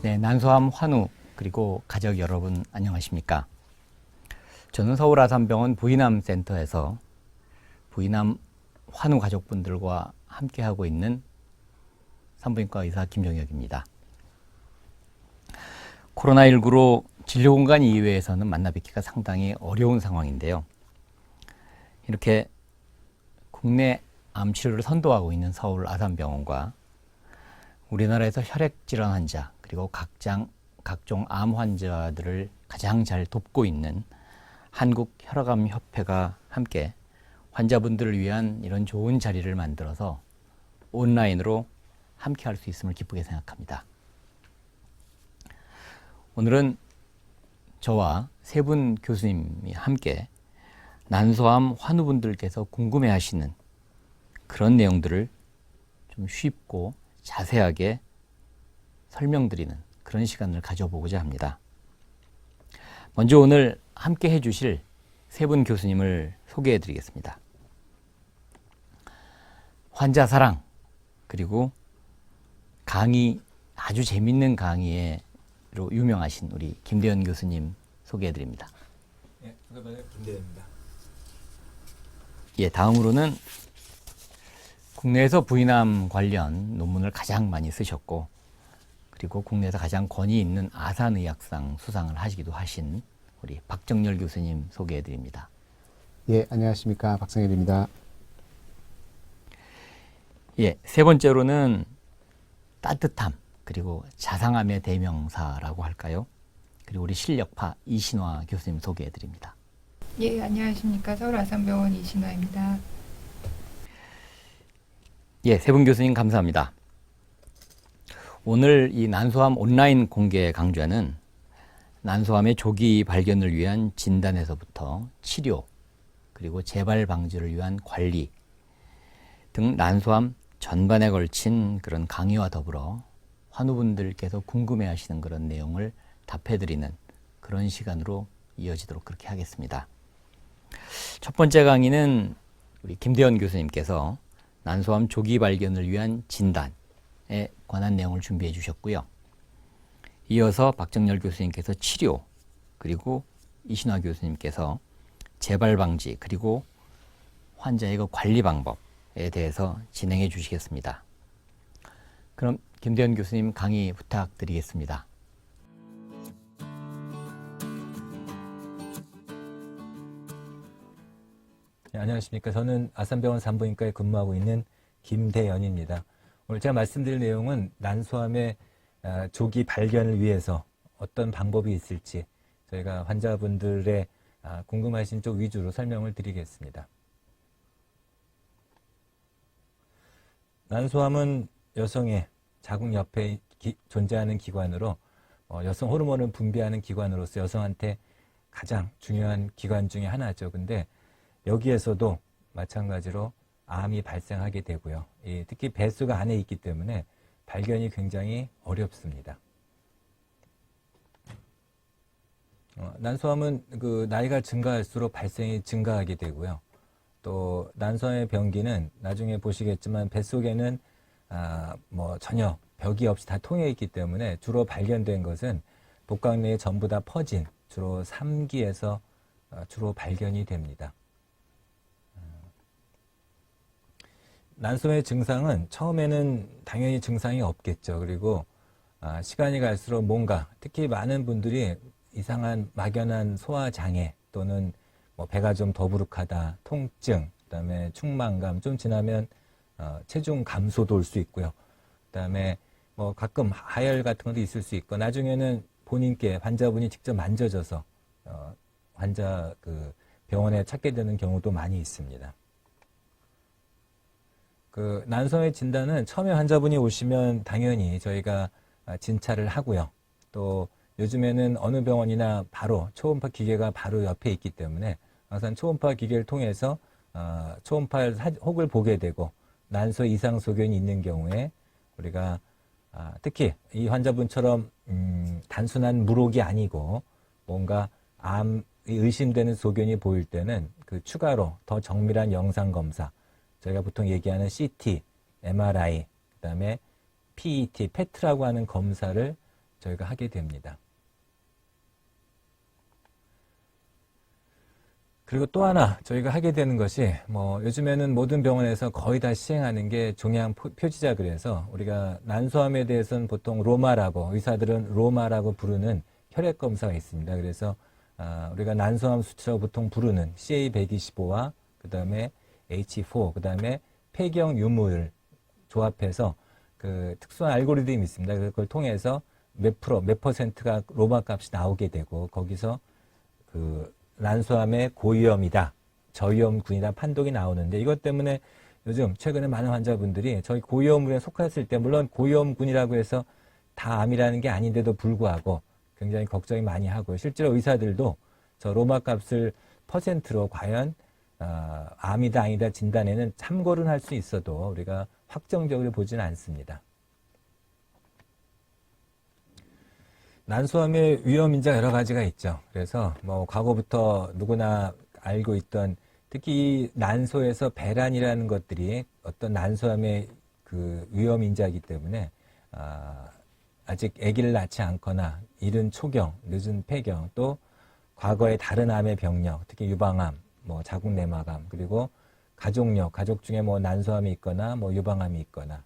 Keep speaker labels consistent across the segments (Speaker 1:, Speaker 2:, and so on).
Speaker 1: 네, 난소암 환우 그리고 가족 여러분 안녕하십니까? 저는 서울 아산병원 부인암 센터에서 부인암 환우 가족분들과 함께하고 있는 산부인과 의사 김종혁입니다. 코로나19로 진료공간 이외에서는 만나 뵙기가 상당히 어려운 상황인데요. 이렇게 국내 암 치료를 선도하고 있는 서울 아산병원과 우리나라에서 혈액질환 환자 그리고 각종 암 환자들을 가장 잘 돕고 있는 한국혈액암협회가 함께 환자분들을 위한 이런 좋은 자리를 만들어서 온라인으로 함께 할 수 있음을 기쁘게 생각합니다. 오늘은 저와 세 분 교수님이 함께 난소암 환우분들께서 궁금해하시는 그런 내용들을 좀 쉽고 자세하게 설명드리는 그런 시간을 가져보고자 합니다. 먼저 오늘 함께 해주실 세 분 교수님을 소개해 드리겠습니다. 환자 사랑 그리고 강의, 아주 재밌는 강의로 유명하신 우리 김대현 교수님 소개해 드립니다.
Speaker 2: 네, 반갑습니다. 김대현입니다.
Speaker 1: 예, 다음으로는 국내에서 부인암 관련 논문을 가장 많이 쓰셨고 그리고 국내에서 가장 권위 있는 아산의학상 수상을 하시기도 하신 우리 박정렬 교수님 소개해 드립니다.
Speaker 3: 예, 안녕하십니까. 박성일입니다.
Speaker 1: 예, 세 번째로는 따뜻함 그리고 자상함의 대명사라고 할까요? 그리고 우리 실력파 이신화 교수님 소개해 드립니다.
Speaker 4: 예, 안녕하십니까. 서울 아산병원 이신화입니다.
Speaker 1: 예, 세 분 교수님 감사합니다. 오늘 이 난소암 온라인 공개 강좌는 난소암의 조기 발견을 위한 진단에서부터 치료, 그리고 재발 방지를 위한 관리 등 난소암 전반에 걸친 그런 강의와 더불어 환우분들께서 궁금해하시는 그런 내용을 답해드리는 그런 시간으로 이어지도록 그렇게 하겠습니다. 첫 번째 강의는 우리 김대현 교수님께서 난소암 조기 발견을 위한 진단에 관한 내용을 준비해 주셨고요. 이어서 박정렬 교수님께서 치료, 그리고 이신화 교수님께서 재발 방지, 그리고 환자의 그 관리 방법에 대해서 진행해 주시겠습니다. 그럼 김대현 교수님 강의 부탁드리겠습니다.
Speaker 2: 네, 안녕하십니까. 저는 아산병원 산부인과에 근무하고 있는 김대현입니다. 오늘 제가 말씀드릴 내용은 난소암의 조기 발견을 위해서 어떤 방법이 있을지 저희가 환자분들의 궁금하신 쪽 위주로 설명을 드리겠습니다. 난소암은 여성의 자궁 옆에 존재하는 기관으로 여성 호르몬을 분비하는 기관으로서 여성한테 가장 중요한 기관 중에 하나죠. 근데 여기에서도 마찬가지로 암이 발생하게 되고요. 특히 뱃속 안에 있기 때문에 발견이 굉장히 어렵습니다. 난소암은 그 나이가 증가할수록 발생이 증가하게 되고요. 또 난소암의 병기는 나중에 보시겠지만 뱃속에는 전혀 벽이 없이 다 통해 있기 때문에 주로 발견된 것은 복강 내에 전부 다 퍼진 주로 3기에서 주로 발견이 됩니다. 난소암의 증상은 처음에는 당연히 증상이 없겠죠. 그리고 시간이 갈수록 뭔가 특히 많은 분들이 이상한 막연한 소화장애 또는 배가 좀 더부룩하다, 통증, 그다음에 충만감, 좀 지나면 체중 감소도 올 수 있고요. 그다음에 가끔 하열 같은 것도 있을 수 있고 나중에는 본인께 환자분이 직접 만져져서 환자 병원에 찾게 되는 경우도 많이 있습니다. 난소암의 진단은 처음에 환자분이 오시면 당연히 저희가 진찰을 하고요. 또 요즘에는 어느 병원이나 바로 초음파 기계가 바로 옆에 있기 때문에 항상 초음파 기계를 통해서 초음파 혹을 보게 되고 난소 이상 소견이 있는 경우에 우리가 특히 이 환자분처럼 단순한 물혹이 아니고 뭔가 암이 의심되는 소견이 보일 때는 추가로 더 정밀한 영상 검사, 저희가 보통 얘기하는 CT, MRI, 그다음에 PET, PET라고 하는 검사를 저희가 하게 됩니다. 그리고 또 하나 저희가 하게 되는 것이 요즘에는 모든 병원에서 거의 다 시행하는 게 종양 표지자. 그래서 우리가 난소암에 대해서는 보통 로마라고, 의사들은 로마라고 부르는 혈액 검사가 있습니다. 그래서 우리가 난소암 수치라고 보통 부르는 CA125와 그 다음에 H4, 그 다음에 폐경 유무를 조합해서 그 특수한 알고리즘이 있습니다. 그래서 그걸 통해서 몇 퍼센트가 로마 값이 나오게 되고, 거기서 그 난소암의 고위험이다, 저위험군이다 판독이 나오는데, 이것 때문에 요즘 최근에 많은 환자분들이 저희 고위험군에 속했을 때, 물론 고위험군이라고 해서 다 암이라는 게 아닌데도 불구하고 굉장히 걱정이 많이 하고요. 실제로 의사들도 저 로마 값을 퍼센트로 과연 암이다 아니다 진단에는 참고는 할 수 있어도 우리가 확정적으로 보지는 않습니다. 난소암의 위험 인자가 여러 가지가 있죠. 그래서 과거부터 누구나 알고 있던, 특히 이 난소에서 배란이라는 것들이 어떤 난소암의 그 위험 인자이기 때문에 아직 아기를 낳지 않거나 이른 초경, 늦은 폐경, 또 과거의 다른 암의 병력, 특히 유방암, 자궁내막암, 그리고 가족력, 가족 중에 난소암이 있거나 유방암이 있거나,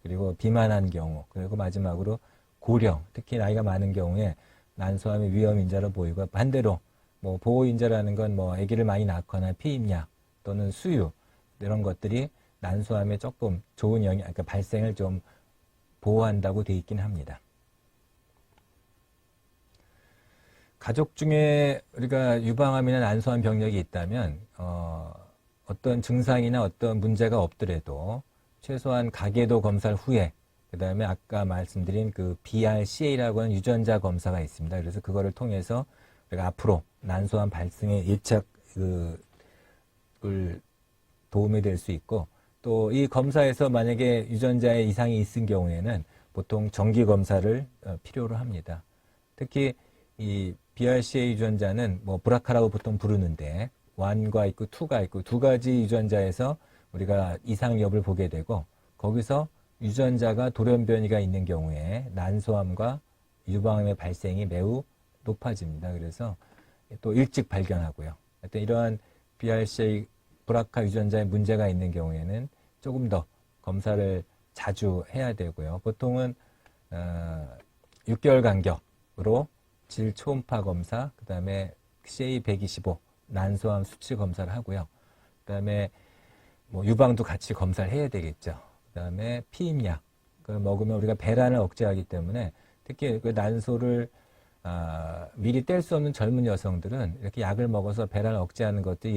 Speaker 2: 그리고 비만한 경우, 그리고 마지막으로 고령, 특히 나이가 많은 경우에 난소암의 위험 인자로 보이고, 반대로 보호 인자라는 건 아기를 많이 낳거나 피임약 또는 수유, 이런 것들이 난소암에 조금 좋은 영향, 그러니까 발생을 좀 보호한다고 돼 있긴 합니다. 가족 중에 우리가 유방암이나 난소암 병력이 있다면 어떤 증상이나 어떤 문제가 없더라도 최소한 가계도 검사를 후에, 그 다음에 아까 말씀드린 그 BRCA라고 하는 유전자 검사가 있습니다. 그래서 그거를 통해서 우리가 앞으로 난소암 발생에 일착 도움이 될 수 있고, 또 이 검사에서 만약에 유전자에 이상이 있은 경우에는 보통 정기 검사를 필요로 합니다. 특히 이 BRCA 유전자는 브라카라고 보통 부르는데, 1과 있고 2가 있고 두 가지 유전자에서 우리가 이상 여부를 보게 되고, 거기서 유전자가 돌연변이가 있는 경우에 난소암과 유방암의 발생이 매우 높아집니다. 그래서 또 일찍 발견하고요. 하여튼 이러한 BRCA 브라카 유전자에 문제가 있는 경우에는 조금 더 검사를 자주 해야 되고요. 보통은 6개월 간격으로 질 초음파 검사, 그 다음에 CA125 난소암 수치 검사를 하고요. 그 다음에 유방도 같이 검사를 해야 되겠죠. 그 다음에 피임약, 그걸 먹으면 우리가 배란을 억제하기 때문에, 특히 그 난소를 미리 뗄 수 없는 젊은 여성들은 이렇게 약을 먹어서 배란을 억제하는 것도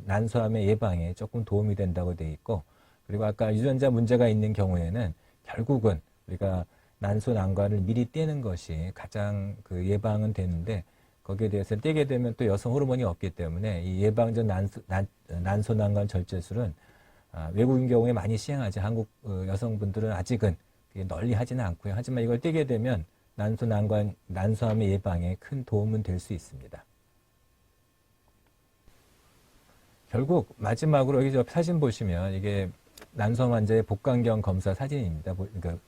Speaker 2: 난소암의 예방에 조금 도움이 된다고 돼 있고, 그리고 아까 유전자 문제가 있는 경우에는 결국은 우리가 난소 난관을 미리 떼는 것이 가장 그 예방은 되는데, 거기에 대해서 떼게 되면 또 여성 호르몬이 없기 때문에 이 예방전 난소 난관 절제술은 외국인 경우에 많이 시행하지, 한국 여성분들은 아직은 널리 하지는 않고요. 하지만 이걸 떼게 되면 난소 난관, 난소암의 예방에 큰 도움은 될 수 있습니다. 결국 마지막으로 여기 저 사진 보시면 이게 난소암 환자의 복강경 검사 사진입니다. 그러니까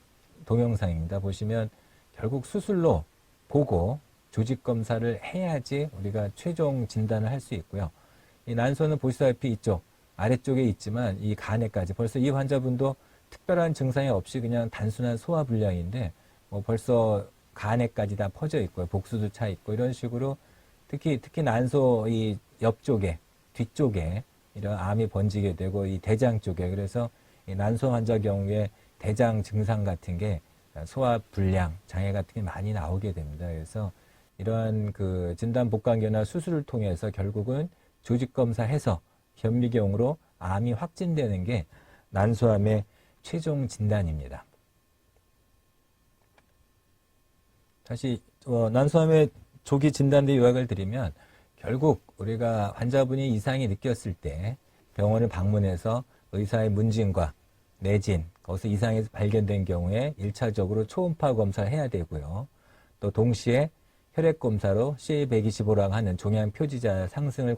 Speaker 2: 동영상입니다. 보시면 결국 수술로 보고 조직 검사를 해야지 우리가 최종 진단을 할 수 있고요. 이 난소는 보시다시피 이쪽 아래쪽에 있지만 이 간에까지, 벌써 이 환자분도 특별한 증상이 없이 그냥 단순한 소화불량인데 벌써 간에까지 다 퍼져 있고요. 복수도 차 있고, 이런 식으로 특히 난소 이 옆쪽에, 뒤쪽에 이런 암이 번지게 되고, 이 대장 쪽에, 그래서 이 난소 환자 경우에 대장 증상 같은 게 소화불량 장애 같은 게 많이 나오게 됩니다. 그래서 이러한 그 진단 복강경이나 수술을 통해서 결국은 조직 검사해서 현미경으로 암이 확진되는 게 난소암의 최종 진단입니다. 다시 난소암의 조기 진단대 요약을 드리면, 결국 우리가 환자분이 이상이 느꼈을 때 병원을 방문해서 의사의 문진과 내진, 거기서 이상이 발견된 경우에 1차적으로 초음파 검사를 해야 되고요. 또 동시에 혈액 검사로 CA125라고 하는 종양 표지자 상승을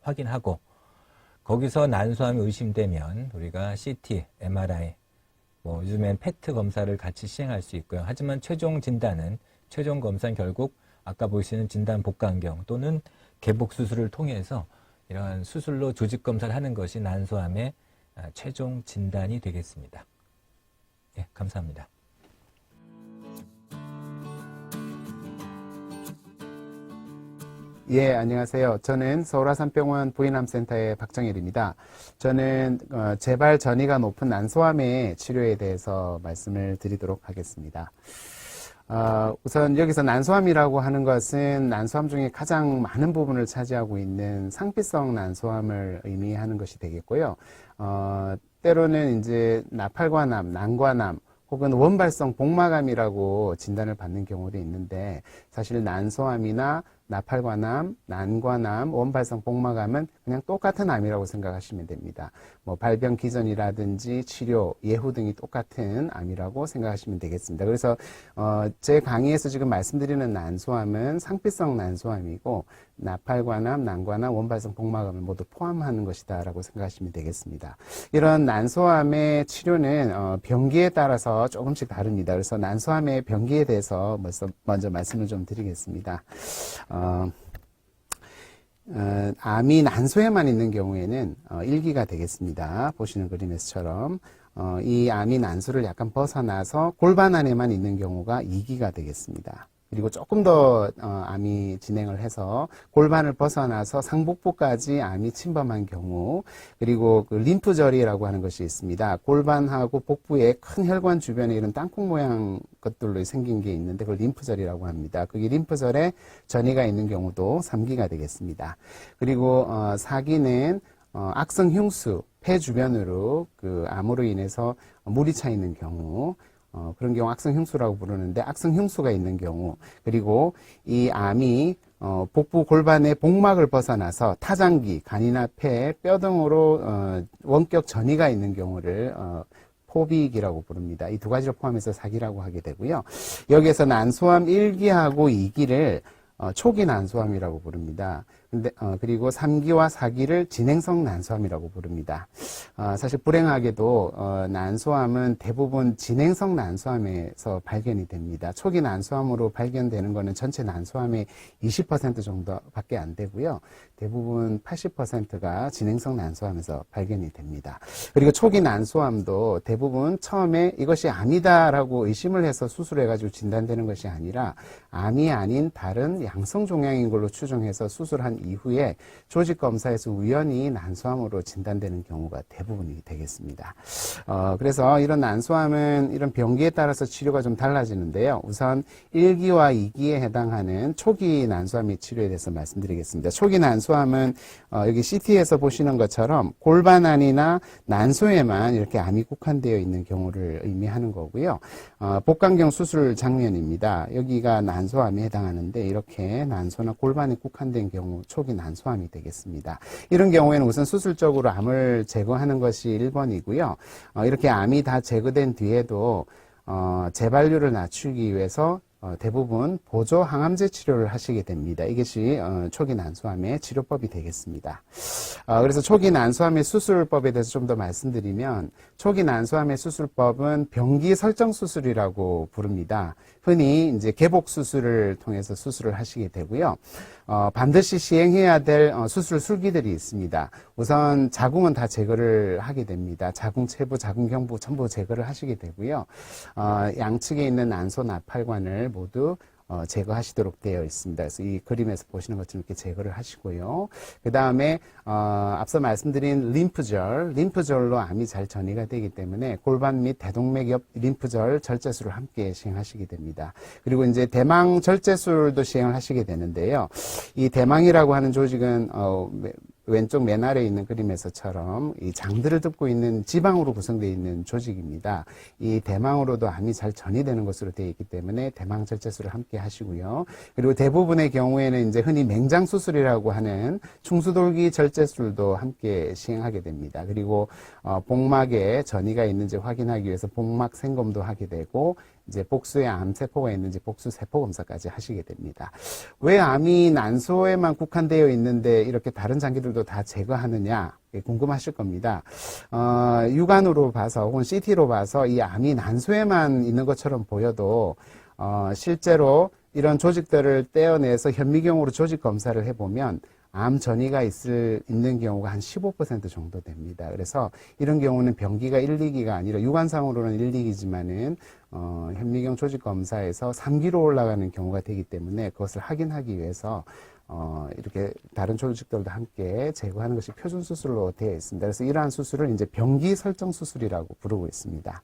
Speaker 2: 확인하고, 거기서 난소암이 의심되면 우리가 CT, MRI, 요즘엔 PET 검사를 같이 시행할 수 있고요. 하지만 최종 진단은 최종 검사는 결국 아까 보시는 진단 복강경 또는 개복 수술을 통해서 이러한 수술로 조직 검사를 하는 것이 난소암의 최종 진단이 되겠습니다. 예, 감사합니다.
Speaker 3: 예, 안녕하세요. 저는 서울아산병원 부인암센터의 박정일입니다. 저는 재발 전이가 높은 난소암의 치료에 대해서 말씀을 드리도록 하겠습니다. 우선 여기서 난소암이라고 하는 것은 난소암 중에 가장 많은 부분을 차지하고 있는 상피성 난소암을 의미하는 것이 되겠고요. 때로는 이제 나팔관암, 난관암, 혹은 원발성 복막암이라고 진단을 받는 경우도 있는데, 사실 난소암이나 나팔관암, 난관암, 원발성 복막암은 그냥 똑같은 암이라고 생각하시면 됩니다. 뭐 발병 기전이라든지 치료, 예후 등이 똑같은 암이라고 생각하시면 되겠습니다. 그래서 제 강의에서 지금 말씀드리는 난소암은 상피성 난소암이고, 나팔관암, 난관암, 원발성 복막암을 모두 포함하는 것이다라고 생각하시면 되겠습니다. 이런 난소암의 치료는 병기에 따라서 조금씩 다릅니다. 그래서 난소암의 병기에 대해서 먼저 말씀을 좀 드리겠습니다. 암이 난소에만 있는 경우에는 1기가 되겠습니다. 보시는 그림에서처럼 이 암이 난소를 약간 벗어나서 골반 안에만 있는 경우가 2기가 되겠습니다. 그리고 조금 더 암이 진행을 해서 골반을 벗어나서 상복부까지 암이 침범한 경우, 그리고 그 림프절이라고 하는 것이 있습니다. 골반하고 복부에 큰 혈관 주변에 이런 땅콩 모양 것들로 생긴 게 있는데 그걸 림프절이라고 합니다. 그게 림프절에 전이가 있는 경우도 3기가 되겠습니다. 그리고 4기는 악성 흉수, 폐 주변으로 그 암으로 인해서 물이 차 있는 경우, 그런 경우 악성 흉수라고 부르는데, 악성 흉수가 있는 경우, 그리고 이 암이 복부 골반의 복막을 벗어나서 타장기, 간이나 폐, 뼈 등으로 원격 전이가 있는 경우를 포비기라고 부릅니다. 이 두 가지를 포함해서 4기라고 하게 되고요. 여기에서 난소암 1기하고 2기를 초기 난소암이라고 부릅니다. 근데 그리고 3기와 4기를 진행성 난소암이라고 부릅니다. 사실 불행하게도 난소암은 대부분 진행성 난소암에서 발견이 됩니다. 초기 난소암으로 발견되는 것은 전체 난소암의 20% 정도밖에 안 되고요. 대부분 80%가 진행성 난소암에서 발견이 됩니다. 그리고 초기 난소암도 대부분 처음에 이것이 암이다라고 의심을 해서 수술해가지고 진단되는 것이 아니라 암이 아닌 다른 양성 종양인 걸로 추정해서 수술한 이후에 조직 검사에서 우연히 난소암으로 진단되는 경우가 대부분이 되겠습니다. 그래서 이런 난소암은 이런 병기에 따라서 치료가 좀 달라지는데요. 우선 1기와 2기에 해당하는 초기 난소암의 치료에 대해서 말씀드리겠습니다. 초기 난소암은 여기 CT에서 보시는 것처럼 골반 안이나 난소에만 이렇게 암이 국한되어 있는 경우를 의미하는 거고요. 복강경 수술 장면입니다. 여기가 난소암에 해당하는데 이렇게 난소나 골반에 국한된 경우 초기 난소암이 되겠습니다. 이런 경우에는 우선 수술적으로 암을 제거하는 것이 1번이고요. 이렇게 암이 다 제거된 뒤에도 재발률을 낮추기 위해서 대부분 보조 항암제 치료를 하시게 됩니다. 이것이 초기 난소암의 치료법이 되겠습니다. 그래서 초기 난소암의 수술법에 대해서 좀 더 말씀드리면, 초기 난소암의 수술법은 병기 설정 수술이라고 부릅니다. 흔히 이제 개복 수술을 통해서 수술을 하시게 되고요. 반드시 시행해야 될 수술 술기들이 있습니다. 우선 자궁은 다 제거를 하게 됩니다. 자궁 체부, 자궁 경부 전부 제거를 하시게 되고요. 양측에 있는 난소 나팔관을 모두 제거하시도록 되어 있습니다. 그래서 이 그림에서 보시는 것처럼 이렇게 제거를 하시고요. 그 다음에 앞서 말씀드린 림프절로 암이 잘 전이가 되기 때문에 골반 및 대동맥 옆 림프절 절제술을 함께 시행하시게 됩니다. 그리고 이제 대망 절제술도 시행을 하시게 되는데요. 이 대망이라고 하는 조직은 왼쪽 맨 아래에 있는 그림에서처럼 이 장들을 덮고 있는 지방으로 구성되어 있는 조직입니다. 이 대망으로도 암이 잘 전이되는 것으로 되어 있기 때문에 대망 절제술을 함께 하시고요. 그리고 대부분의 경우에는 이제 흔히 맹장 수술이라고 하는 충수돌기 절제술도 함께 시행하게 됩니다. 그리고 복막에 전이가 있는지 확인하기 위해서 복막 생검도 하게 되고, 이제 복수에 암세포가 있는지 복수 세포 검사까지 하시게 됩니다. 왜 암이 난소에만 국한되어 있는데 이렇게 다른 장기들도 다 제거하느냐 궁금하실 겁니다. 육안으로 봐서 혹은 CT로 봐서 이 암이 난소에만 있는 것처럼 보여도 실제로 이런 조직들을 떼어내서 현미경으로 조직 검사를 해보면 암 전이가 있는 경우가 한 15% 정도 됩니다. 그래서 이런 경우는 병기가 1, 2기가 아니라 유관상으로는 1, 2기지만은 현미경 조직 검사에서 3기로 올라가는 경우가 되기 때문에 그것을 확인하기 위해서 이렇게 다른 조직들도 함께 제거하는 것이 표준 수술로 되어 있습니다. 그래서 이러한 수술을 이제 병기 설정 수술이라고 부르고 있습니다.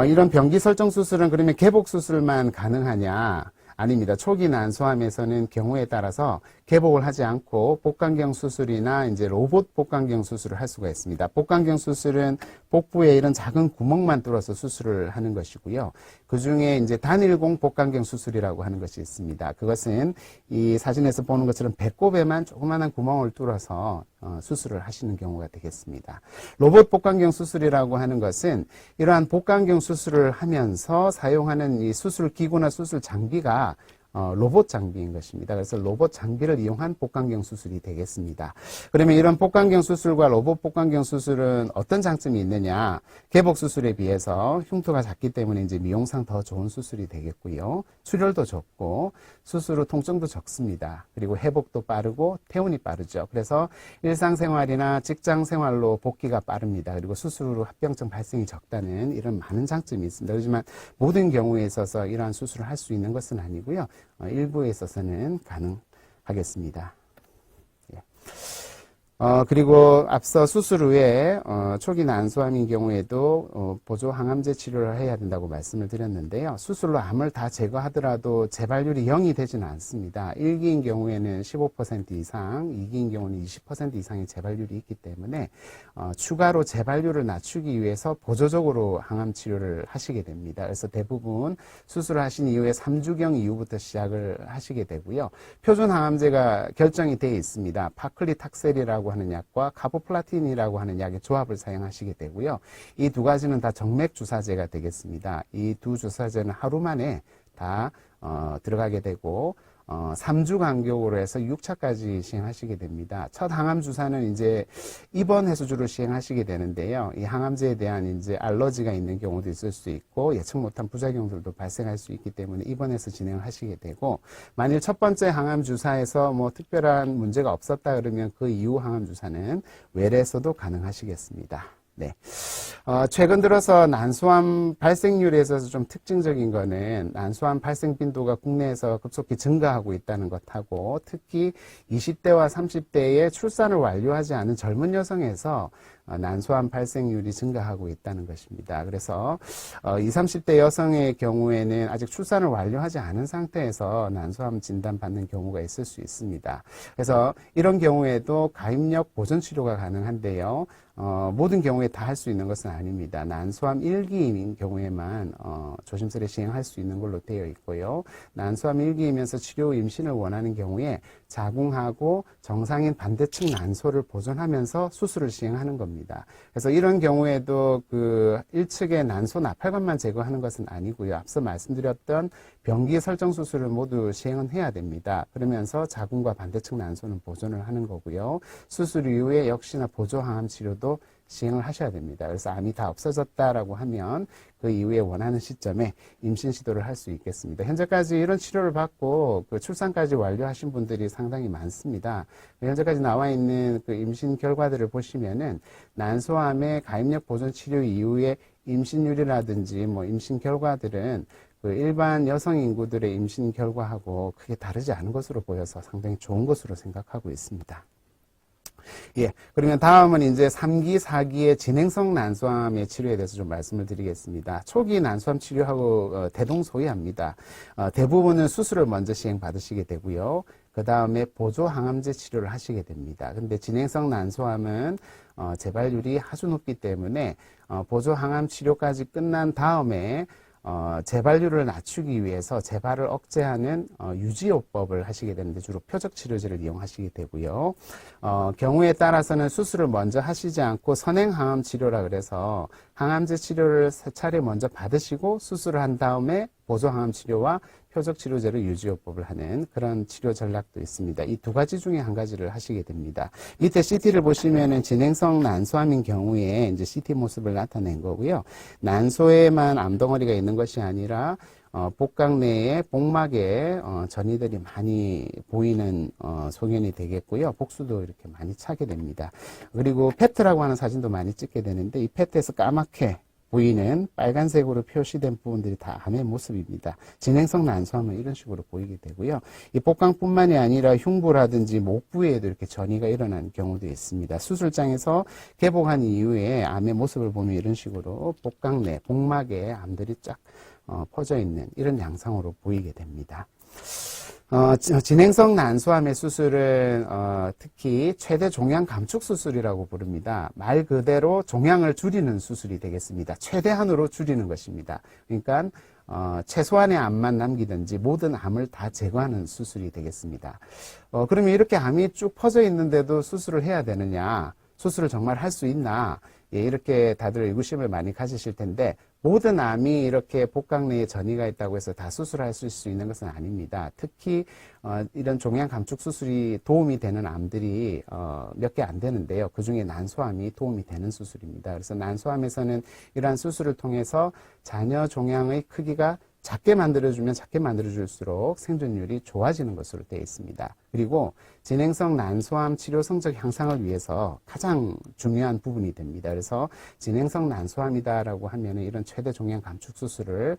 Speaker 3: 이런 병기 설정 수술은 그러면 개복 수술만 가능하냐? 아닙니다. 초기 난소암에서는 경우에 따라서 개복을 하지 않고 복강경 수술이나 이제 로봇 복강경 수술을 할 수가 있습니다. 복강경 수술은 복부에 이런 작은 구멍만 뚫어서 수술을 하는 것이고요. 그 중에 이제 단일공 복강경 수술이라고 하는 것이 있습니다. 그것은 이 사진에서 보는 것처럼 배꼽에만 조그마한 구멍을 뚫어서 수술을 하시는 경우가 되겠습니다. 로봇 복강경 수술이라고 하는 것은 이러한 복강경 수술을 하면서 사용하는 이 수술 기구나 수술 장비가 로봇 장비인 것입니다. 그래서 로봇 장비를 이용한 복강경 수술이 되겠습니다. 그러면 이런 복강경 수술과 로봇 복강경 수술은 어떤 장점이 있느냐? 개복 수술에 비해서 흉터가 작기 때문에 이제 미용상 더 좋은 수술이 되겠고요. 출혈도 적고 수술 후 통증도 적습니다. 그리고 회복도 빠르고 퇴원이 빠르죠. 그래서 일상생활이나 직장생활로 복귀가 빠릅니다. 그리고 수술 후 합병증 발생이 적다는 이런 많은 장점이 있습니다. 그렇지만 모든 경우에 있어서 이러한 수술을 할 수 있는 것은 아니고요. 일부에 있어서는 가능하겠습니다. 예. 그리고 앞서 수술 후에 초기 난소암인 경우에도 보조 항암제 치료를 해야 된다고 말씀을 드렸는데요. 수술로 암을 다 제거하더라도 재발률이 0이 되지는 않습니다. 1기인 경우에는 15% 이상, 2기인 경우는 20% 이상의 재발률이 있기 때문에 추가로 재발률을 낮추기 위해서 보조적으로 항암 치료를 하시게 됩니다. 그래서 대부분 수술을 하신 이후에 3주경 이후부터 시작을 하시게 되고요. 표준 항암제가 결정이 되어 있습니다. 파클리탁셀이라고 하는 약과 카보플라틴이라고 하는 약의 조합을 사용하시게 되고요. 이 두 가지는 다 정맥 주사제가 되겠습니다. 이 두 주사제는 하루 만에 다 들어가게 되고 3주 간격으로 해서 6차까지 시행하시게 됩니다. 첫 항암 주사는 이제 입원 해수주로 시행하시게 되는데요. 이 항암제에 대한 이제 알러지가 있는 경우도 있을 수 있고 예측 못한 부작용들도 발생할 수 있기 때문에 입원해서 진행을 하시게 되고 만일 첫 번째 항암 주사에서 뭐 특별한 문제가 없었다 그러면 그 이후 항암 주사는 외래에서도 가능하시겠습니다. 네. 최근 들어서 난소암 발생률에 있어서 좀 특징적인 거는 난소암 발생 빈도가 국내에서 급속히 증가하고 있다는 것하고 특히 20대와 30대에 출산을 완료하지 않은 젊은 여성에서 난소암 발생률이 증가하고 있다는 것입니다. 그래서 20, 30대 여성의 경우에는 아직 출산을 완료하지 않은 상태에서 난소암 진단받는 경우가 있을 수 있습니다. 그래서 이런 경우에도 가입력 보존 치료가 가능한데요. 모든 경우에 다 할 수 있는 것은 아닙니다. 난소암 1기인 경우에만 조심스레 시행할 수 있는 걸로 되어 있고요. 난소암 1기이면서 치료 후 임신을 원하는 경우에 자궁하고 정상인 반대측 난소를 보존하면서 수술을 시행하는 겁니다. 그래서 이런 경우에도 그 1측의 난소 나팔관만 제거하는 것은 아니고요. 앞서 말씀드렸던 병기 설정 수술을 모두 시행은 해야 됩니다. 그러면서 자궁과 반대측 난소는 보존을 하는 거고요. 수술 이후에 역시나 보조 항암 치료도 시행을 하셔야 됩니다. 그래서 암이 다 없어졌다라고 하면 그 이후에 원하는 시점에 임신 시도를 할 수 있겠습니다. 현재까지 이런 치료를 받고 그 출산까지 완료하신 분들이 상당히 많습니다. 현재까지 나와 있는 그 임신 결과들을 보시면은 난소암의 가입력 보존 치료 이후에 임신율이라든지 뭐 임신 결과들은 그 일반 여성 인구들의 임신 결과하고 크게 다르지 않은 것으로 보여서 상당히 좋은 것으로 생각하고 있습니다. 예. 그러면 다음은 이제 3기, 4기의 진행성 난소암의 치료에 대해서 좀 말씀을 드리겠습니다. 초기 난소암 치료하고 대동소이합니다. 대부분은 수술을 먼저 시행받으시게 되고요. 그 다음에 보조 항암제 치료를 하시게 됩니다. 근데 진행성 난소암은 재발률이 아주 높기 때문에 보조 항암 치료까지 끝난 다음에 재발률을 낮추기 위해서 재발을 억제하는 유지요법을 하시게 되는데 주로 표적치료제를 이용하시게 되고요. 경우에 따라서는 수술을 먼저 하시지 않고 선행항암 치료라 그래서 항암제 치료를 3차례 먼저 받으시고 수술을 한 다음에 보조 항암 치료와 표적 치료제로 유지요법을 하는 그런 치료 전략도 있습니다. 이 두 가지 중에 한 가지를 하시게 됩니다. 밑에 CT를 보시면은 진행성 난소암인 경우에 이제 CT 모습을 나타낸 거고요. 난소에만 암덩어리가 있는 것이 아니라 복강 내에 복막에 전이들이 많이 보이는 소견이 되겠고요. 복수도 이렇게 많이 차게 됩니다. 그리고 페트라고 하는 사진도 많이 찍게 되는데 이 페트에서 까맣게 보이는 빨간색으로 표시된 부분들이 다 암의 모습입니다. 진행성 난소암은 이런 식으로 보이게 되고요. 이 복강뿐만이 아니라 흉부라든지 목 부위에도 이렇게 전이가 일어나는 경우도 있습니다. 수술장에서 개복한 이후에 암의 모습을 보면 이런 식으로 복강 내 복막에 암들이 쫙 퍼져 있는 이런 양상으로 보이게 됩니다. 진행성 난소암의 수술은 특히 최대 종양 감축 수술이라고 부릅니다. 말 그대로 종양을 줄이는 수술이 되겠습니다. 최대한으로 줄이는 것입니다. 그러니까 최소한의 암만 남기든지 모든 암을 다 제거하는 수술이 되겠습니다. 그러면 이렇게 암이 쭉 퍼져 있는데도 수술을 해야 되느냐? 수술을 정말 할 수 있나? 예, 이렇게 다들 의구심을 많이 가지실 텐데 모든 암이 이렇게 복강 내에 전이가 있다고 해서 다 수술할 수 있는 것은 아닙니다. 특히 이런 종양 감축 수술이 도움이 되는 암들이 몇 개 안 되는데요. 그중에 난소암이 도움이 되는 수술입니다. 그래서 난소암에서는 이러한 수술을 통해서 자녀 종양의 크기가 작게 만들어주면 작게 만들어줄수록 생존율이 좋아지는 것으로 되어 있습니다. 그리고 진행성 난소암 치료 성적 향상을 위해서 가장 중요한 부분이 됩니다. 그래서 진행성 난소암이다라고 하면 이런 최대 종양 감축 수술을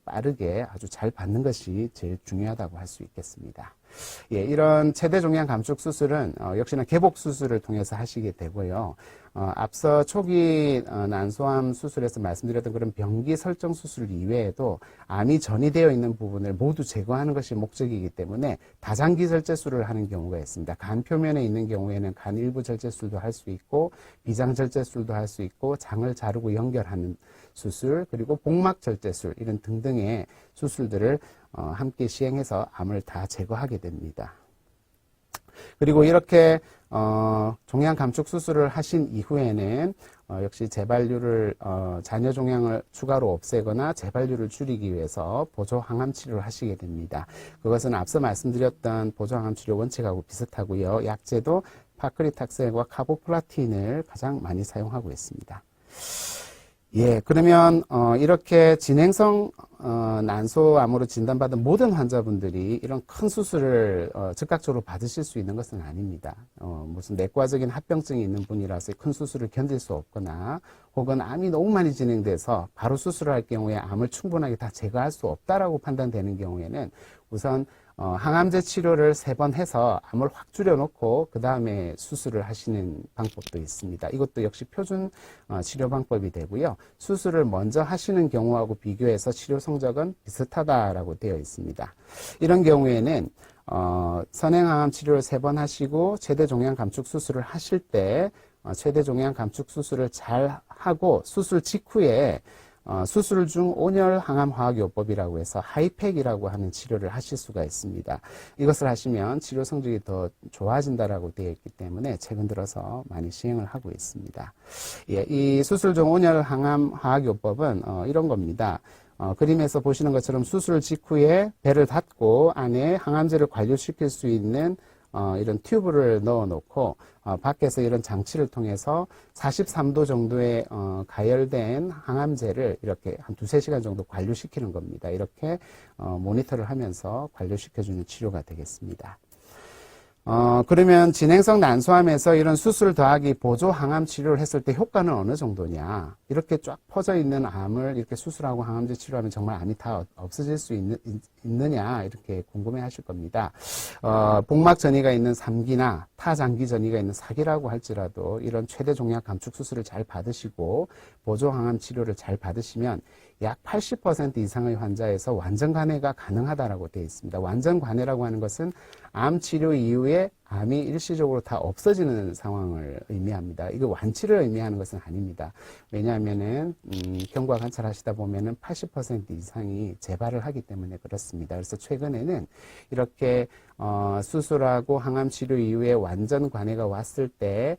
Speaker 3: 빠르게 아주 잘 받는 것이 제일 중요하다고 할 수 있겠습니다. 예, 이런 최대 종양 감축 수술은 역시나 개복 수술을 통해서 하시게 되고요. 앞서 초기 난소암 수술에서 말씀드렸던 그런 병기 설정 수술 이외에도 암이 전이되어 있는 부분을 모두 제거하는 것이 목적이기 때문에 다장기 절제술을 하는 경우가 있습니다. 간 표면에 있는 경우에는 간 일부 절제술도 할 수 있고 비장 절제술도 할 수 있고 장을 자르고 연결하는 수술 그리고 복막 절제술 이런 등등의 수술들을 함께 시행해서 암을 다 제거하게 됩니다. 그리고 이렇게 종양 감축 수술을 하신 이후에는 역시 재발률을 잔여 종양을 추가로 없애거나 재발률을 줄이기 위해서 보조 항암 치료를 하시게 됩니다. 그것은 앞서 말씀드렸던 보조 항암 치료 원칙하고 비슷하고요. 약제도 파크리탁셀과 카보플라틴을 가장 많이 사용하고 있습니다. 예, 그러면 이렇게 진행성 난소암으로 진단받은 모든 환자분들이 이런 큰 수술을 즉각적으로 받으실 수 있는 것은 아닙니다. 무슨 내과적인 합병증이 있는 분이라서 큰 수술을 견딜 수 없거나 혹은 암이 너무 많이 진행돼서 바로 수술을 할 경우에 암을 충분하게 다 제거할 수 없다라고 판단되는 경우에는 우선 항암제 치료를 3번 해서 암을 확 줄여놓고 그 다음에 수술을 하시는 방법도 있습니다. 이것도 역시 표준 치료 방법이 되고요. 수술을 먼저 하시는 경우하고 비교해서 치료 성적은 비슷하다라고 되어 있습니다. 이런 경우에는 선행항암 치료를 3번 하시고 최대 종양 감축 수술을 하실 때 최대 종양 감축 수술을 잘 하고 수술 직후에 수술 중 온열 항암 화학요법이라고 해서 하이팩이라고 하는 치료를 하실 수가 있습니다. 이것을 하시면 치료 성적이 더 좋아진다라고 되어 있기 때문에 최근 들어서 많이 시행을 하고 있습니다. 예, 이 수술 중 온열 항암 화학요법은 이런 겁니다. 그림에서 보시는 것처럼 수술 직후에 배를 닫고 안에 항암제를 관료시킬 수 있는 이런 튜브를 넣어 놓고 밖에서 이런 장치를 통해서 43도 정도의 가열된 항암제를 이렇게 한 2-3시간 정도 관료시키는 겁니다. 이렇게 모니터를 하면서 관료시켜주는 치료가 되겠습니다. 그러면 진행성 난소암에서 이런 수술 더하기 보조 항암 치료를 했을 때 효과는 어느 정도냐? 이렇게 쫙 퍼져 있는 암을 이렇게 수술하고 항암제 치료하면 정말 암이 다 없어질 수 있느냐? 이렇게 궁금해 하실 겁니다. 복막 전이가 있는 3기나 타장기 전이가 있는 4기라고 할지라도 이런 최대 종양 감축 수술을 잘 받으시고 보조 항암 치료를 잘 받으시면 약 80% 이상의 환자에서 완전 관해가 가능하다라고 되어 있습니다. 완전 관해라고 하는 것은 암 치료 이후에 암이 일시적으로 다 없어지는 상황을 의미합니다. 이거 완치를 의미하는 것은 아닙니다. 왜냐하면은 경과 관찰하시다 보면은 80% 이상이 재발을 하기 때문에 그렇습니다. 그래서 최근에는 이렇게 수술하고 항암 치료 이후에 완전 관해가 왔을 때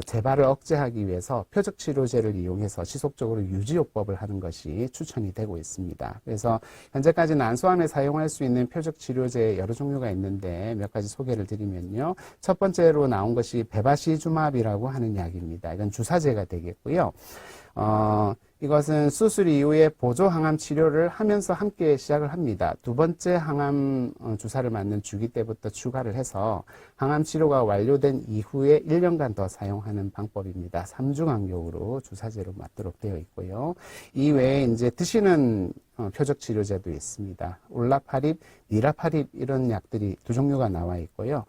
Speaker 3: 재발을 억제하기 위해서 표적치료제를 이용해서 지속적으로 유지요법을 하는 것이 추천이 되고 있습니다. 그래서 현재까지 난소암에 사용할 수 있는 표적치료제 여러 종류가 있는데 몇 가지 소개를 드리면요. 첫 번째로 나온 것이 베바시주맙이라고 하는 약입니다. 이건 주사제가 되겠고요. 이것은 수술 이후에 보조 항암 치료를 하면서 함께 시작을 합니다. 두 번째 항암 주사를 맞는 주기 때부터 추가를 해서 항암 치료가 완료된 이후에 1년간 더 사용하는 방법입니다. 3주 간격으로 주사제로 맞도록 되어 있고요. 이외에 이제 드시는 표적 치료제도 있습니다. 올라파립, 니라파립 이런 약들이 두 종류가 나와 있고요.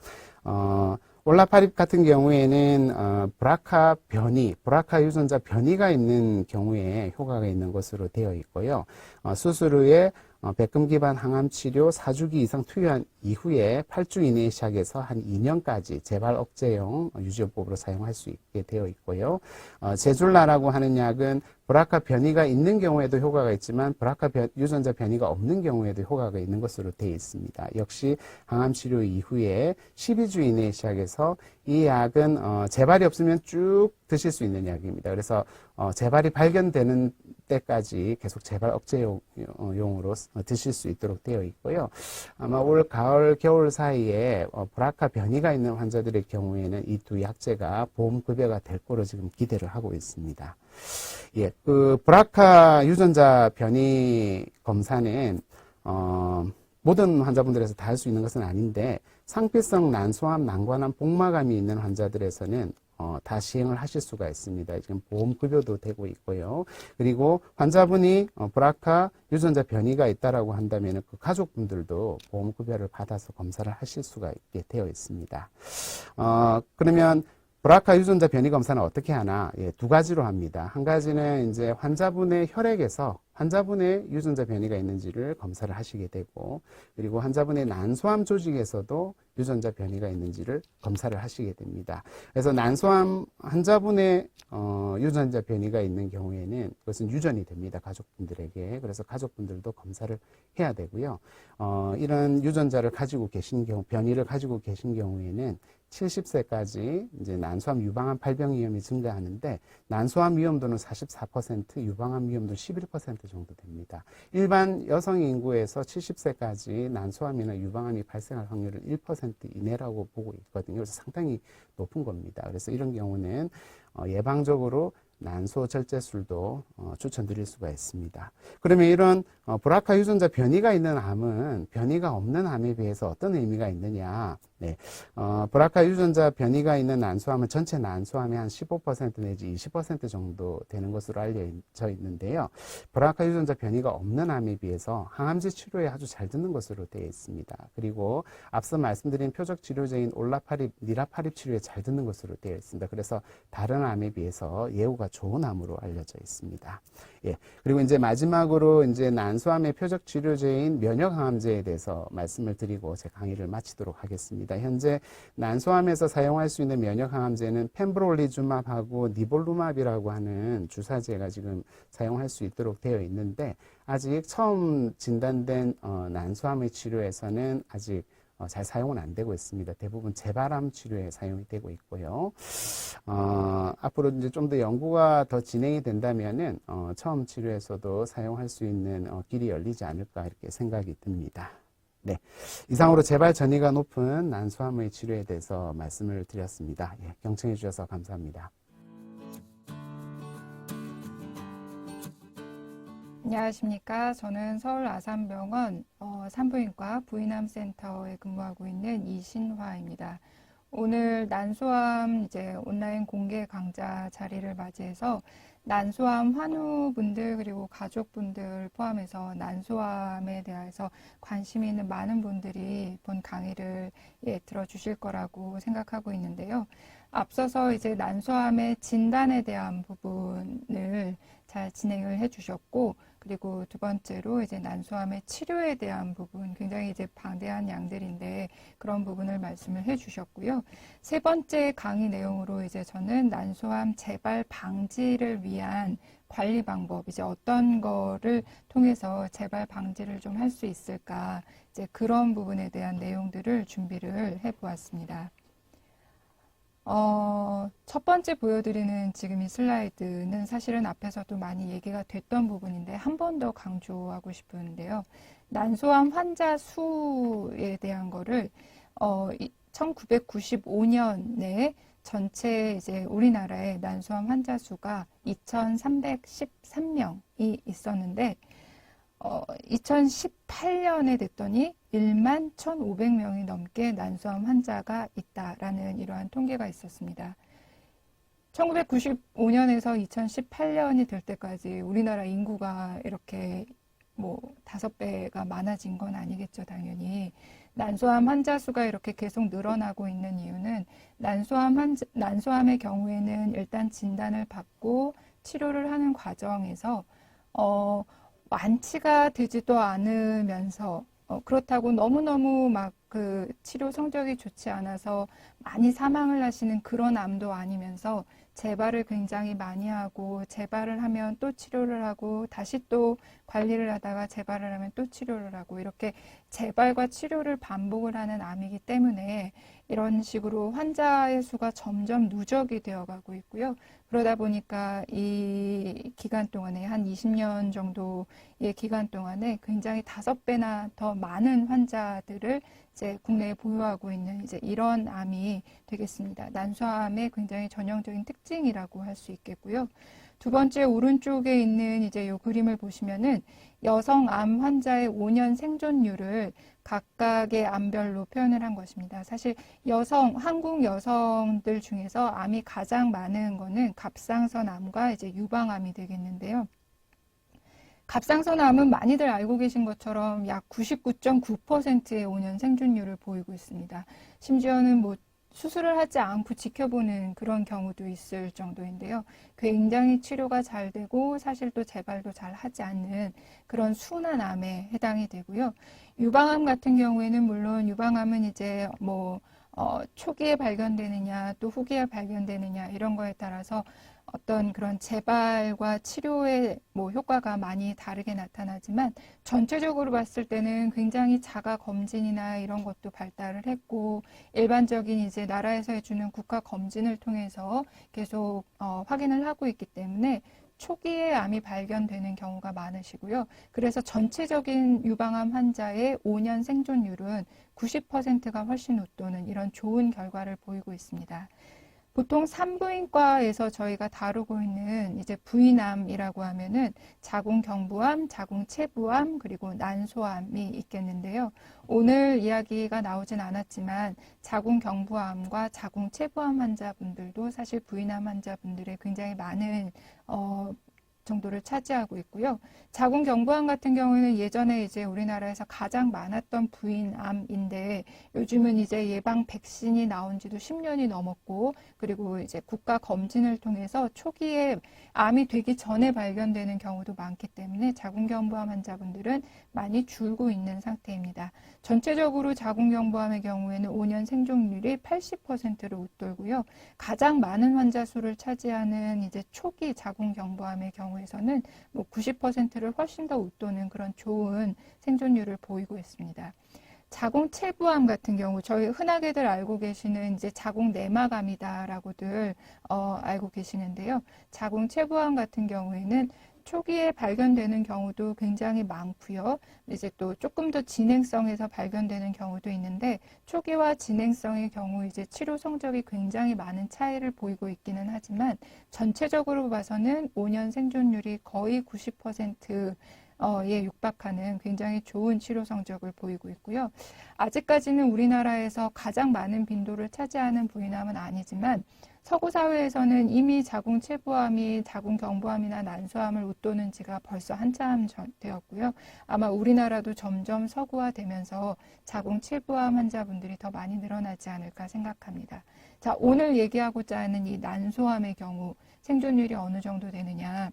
Speaker 3: 올라파립 같은 경우에는 브라카 변이, 브라카 유전자 변이가 있는 경우에 효과가 있는 것으로 되어 있고요. 수술 후에 백금 기반 항암 치료 4주기 이상 투여한 이후에 8주 이내에 시작해서 한 2년까지 재발 억제용 유지요법으로 사용할 수 있게 되어 있고요. 제줄라라고 하는 약은 브라카 변이가 있는 경우에도 효과가 있지만 브라카 유전자 변이가 없는 경우에도 효과가 있는 것으로 되어 있습니다. 역시 항암 치료 이후에 12주 이내에 시작해서 이 약은 재발이 없으면 쭉 드실 수 있는 약입니다. 그래서 재발이 발견되는 때까지 계속 재발 억제용으로 드실 수 있도록 되어 있고요. 아마 올 가을 겨울 사이에 브라카 변이가 있는 환자들의 경우에는 이 두 약제가 보험 급여가 될 거로 지금 기대를 하고 있습니다. 예, 그 브라카 유전자 변이 검사는 모든 환자분들에서 다 할 수 있는 것은 아닌데 상피성 난소암, 난관암, 복막암이 있는 환자들에서는 다 시행을 하실 수가 있습니다. 지금 보험급여도 되고 있고요. 그리고 환자분이 브라카 유전자 변이가 있다라고 한다면 그 가족분들도 보험급여를 받아서 검사를 하실 수가 있게 되어 있습니다. 그러면 브라카 유전자 변이 검사는 어떻게 하나? 예, 두 가지로 합니다. 한 가지는 이제 환자분의 혈액에서 환자분의 유전자 변이가 있는지를 검사를 하시게 되고, 그리고 환자분의 난소암 조직에서도 유전자 변이가 있는지를 검사를 하시게 됩니다. 그래서 난소암 환자분의 유전자 변이가 있는 경우에는 그것은 유전이 됩니다. 가족분들에게. 그래서 가족분들도 검사를 해야 되고요. 이런 유전자를 가지고 계신 경우, 변이를 가지고 계신 경우에는 70세까지 이제 난소암 유방암 발병 위험이 증가하는데 난소암 위험도는 44%, 유방암 위험도 11% 정도 됩니다. 일반 여성 인구에서 70세까지 난소암이나 유방암이 발생할 확률은 1% 이내라고 보고 있거든요. 그래서 상당히 높은 겁니다. 그래서 이런 경우는 예방적으로 난소 절제술도 추천드릴 수가 있습니다. 그러면 이런 브라카 유전자 변이가 있는 암은 변이가 없는 암에 비해서 어떤 의미가 있느냐? 네, 브라카 유전자 변이가 있는 난소암은 전체 난소암의 한 15% 내지 20% 정도 되는 것으로 알려져 있는데요. 브라카 유전자 변이가 없는 암에 비해서 항암제 치료에 아주 잘 듣는 것으로 되어 있습니다. 그리고 앞서 말씀드린 표적 치료제인 올라파립, 니라파립 치료에 잘 듣는 것으로 되어 있습니다. 그래서 다른 암에 비해서 예후가 좋은 암으로 알려져 있습니다. 예. 그리고 이제 마지막으로 이제 난소암의 표적 치료제인 면역항암제에 대해서 말씀을 드리고 제 강의를 마치도록 하겠습니다. 현재 난소암에서 사용할 수 있는 면역항암제는 펜브롤리주맙하고 니볼루맙이라고 하는 주사제가 지금 사용할 수 있도록 되어 있는데 아직 처음 진단된 난소암의 치료에서는 아직 잘 사용은 안 되고 있습니다. 대부분 재발암 치료에 사용이 되고 있고요. 앞으로 이제 좀 더 연구가 더 진행이 된다면은 처음 치료에서도 사용할 수 있는 길이 열리지 않을까 이렇게 생각이 듭니다. 네, 이상으로 재발 전이가 높은 난소암의 치료에 대해서 말씀을 드렸습니다. 예, 경청해 주셔서 감사합니다.
Speaker 4: 안녕하십니까. 저는 서울 아산병원 산부인과 부인암센터에 근무하고 있는 이신화입니다. 오늘 난소암 이제 온라인 공개 강좌 자리를 맞이해서 난소암 환우분들 그리고 가족분들 포함해서 난소암에 대해서 관심이 있는 많은 분들이 본 강의를 들어주실 거라고 생각하고 있는데요. 앞서서 이제 난소암의 진단에 대한 부분을 잘 진행을 해주셨고, 그리고 두 번째로 이제 난소암의 치료에 대한 부분, 굉장히 이제 방대한 양들인데 그런 부분을 말씀을 해주셨고요. 세 번째 강의 내용으로 이제 저는 난소암 재발 방지를 위한 관리 방법, 이제 어떤 거를 통해서 재발 방지를 좀 할 수 있을까, 이제 그런 부분에 대한 내용들을 준비를 해보았습니다. 첫 번째 보여드리는 지금 이 슬라이드는 사실은 앞에서도 많이 얘기가 됐던 부분인데 한 번 더 강조하고 싶은데요. 난소암 환자 수에 대한 거를 1995년에 전체 이제 우리나라의 난소암 환자 수가 2,313명이 있었는데 2018년에 됐더니 1만 1,500명이 넘게 난소암 환자가 있다라는 이러한 통계가 있었습니다. 1995년에서 2018년이 될 때까지 우리나라 인구가 이렇게 뭐 5배가 많아진 건 아니겠죠, 당연히. 난소암 환자 수가 이렇게 계속 늘어나고 있는 이유는 난소암의 경우에는 일단 진단을 받고 치료를 하는 과정에서 완치가 되지도 않으면서 그렇다고 너무너무 막 그 치료 성적이 좋지 않아서 많이 사망을 하시는 그런 암도 아니면서 재발을 굉장히 많이 하고 재발을 하면 또 치료를 하고 다시 또 관리를 하다가 재발을 하면 또 치료를 하고 이렇게 재발과 치료를 반복을 하는 암이기 때문에 이런 식으로 환자의 수가 점점 누적이 되어가고 있고요. 그러다 보니까 이 기간 동안에 한 20년 정도의 기간 동안에 굉장히 5배나 더 많은 환자들을 이제 국내에 보유하고 있는 이제 이런 암이 되겠습니다. 난소암의 굉장히 전형적인 특징이라고 할 수 있겠고요. 두 번째 오른쪽에 있는 이제 이 그림을 보시면은 여성 암 환자의 5년 생존율을 각각의 암별로 표현을 한 것입니다. 사실 한국 여성들 중에서 암이 가장 많은 거는 갑상선 암과 이제 유방암이 되겠는데요. 갑상선 암은 많이들 알고 계신 것처럼 약 99.9%의 5년 생존율을 보이고 있습니다. 심지어는 뭐 수술을 하지 않고 지켜보는 그런 경우도 있을 정도인데요. 굉장히 치료가 잘 되고 사실 또 재발도 잘 하지 않는 그런 순한 암에 해당이 되고요. 유방암 같은 경우에는 물론 유방암은 이제 뭐 초기에 발견되느냐 또 후기에 발견되느냐 이런 거에 따라서 어떤 그런 재발과 치료의 뭐 효과가 많이 다르게 나타나지만 전체적으로 봤을 때는 굉장히 자가 검진이나 이런 것도 발달을 했고 일반적인 이제 나라에서 해주는 국가 검진을 통해서 계속 확인을 하고 있기 때문에 초기에 암이 발견되는 경우가 많으시고요. 그래서 전체적인 유방암 환자의 5년 생존율은 90%가 훨씬 웃도는 이런 좋은 결과를 보이고 있습니다. 보통 산부인과에서 저희가 다루고 있는 이제 부인암이라고 하면은 자궁경부암, 자궁체부암, 그리고 난소암이 있겠는데요. 오늘 이야기가 나오진 않았지만 자궁경부암과 자궁체부암 환자분들도 사실 부인암 환자분들의 굉장히 많은 정도를 차지하고 있고요. 자궁경부암 같은 경우에는 예전에 이제 우리나라에서 가장 많았던 부인암인데 요즘은 이제 예방 백신이 나온 지도 10년이 넘었고 그리고 이제 국가 검진을 통해서 초기에 암이 되기 전에 발견되는 경우도 많기 때문에 자궁경부암 환자분들은 많이 줄고 있는 상태입니다. 전체적으로 자궁경부암의 경우에는 5년 생존율이 80%를 웃돌고요. 가장 많은 환자 수를 차지하는 이제 초기 자궁경부암의 경우에서는 뭐 90%를 훨씬 더 웃도는 그런 좋은 생존율을 보이고 있습니다. 자궁체부암 같은 경우 저희 흔하게들 알고 계시는 이제 자궁내막암이다라고들 알고 계시는데요. 자궁체부암 같은 경우에는 초기에 발견되는 경우도 굉장히 많고요. 이제 또 조금 더 진행성에서 발견되는 경우도 있는데 초기와 진행성의 경우 이제 치료 성적이 굉장히 많은 차이를 보이고 있기는 하지만 전체적으로 봐서는 5년 생존율이 거의 90%에 육박하는 굉장히 좋은 치료 성적을 보이고 있고요. 아직까지는 우리나라에서 가장 많은 빈도를 차지하는 부인암은 아니지만 서구 사회에서는 이미 자궁체부암이 자궁경부암이나 난소암을 웃도는 지가 벌써 한참 되었고요. 아마 우리나라도 점점 서구화되면서 자궁체부암 환자분들이 더 많이 늘어나지 않을까 생각합니다. 자, 오늘 얘기하고자 하는 이 난소암의 경우 생존율이 어느 정도 되느냐.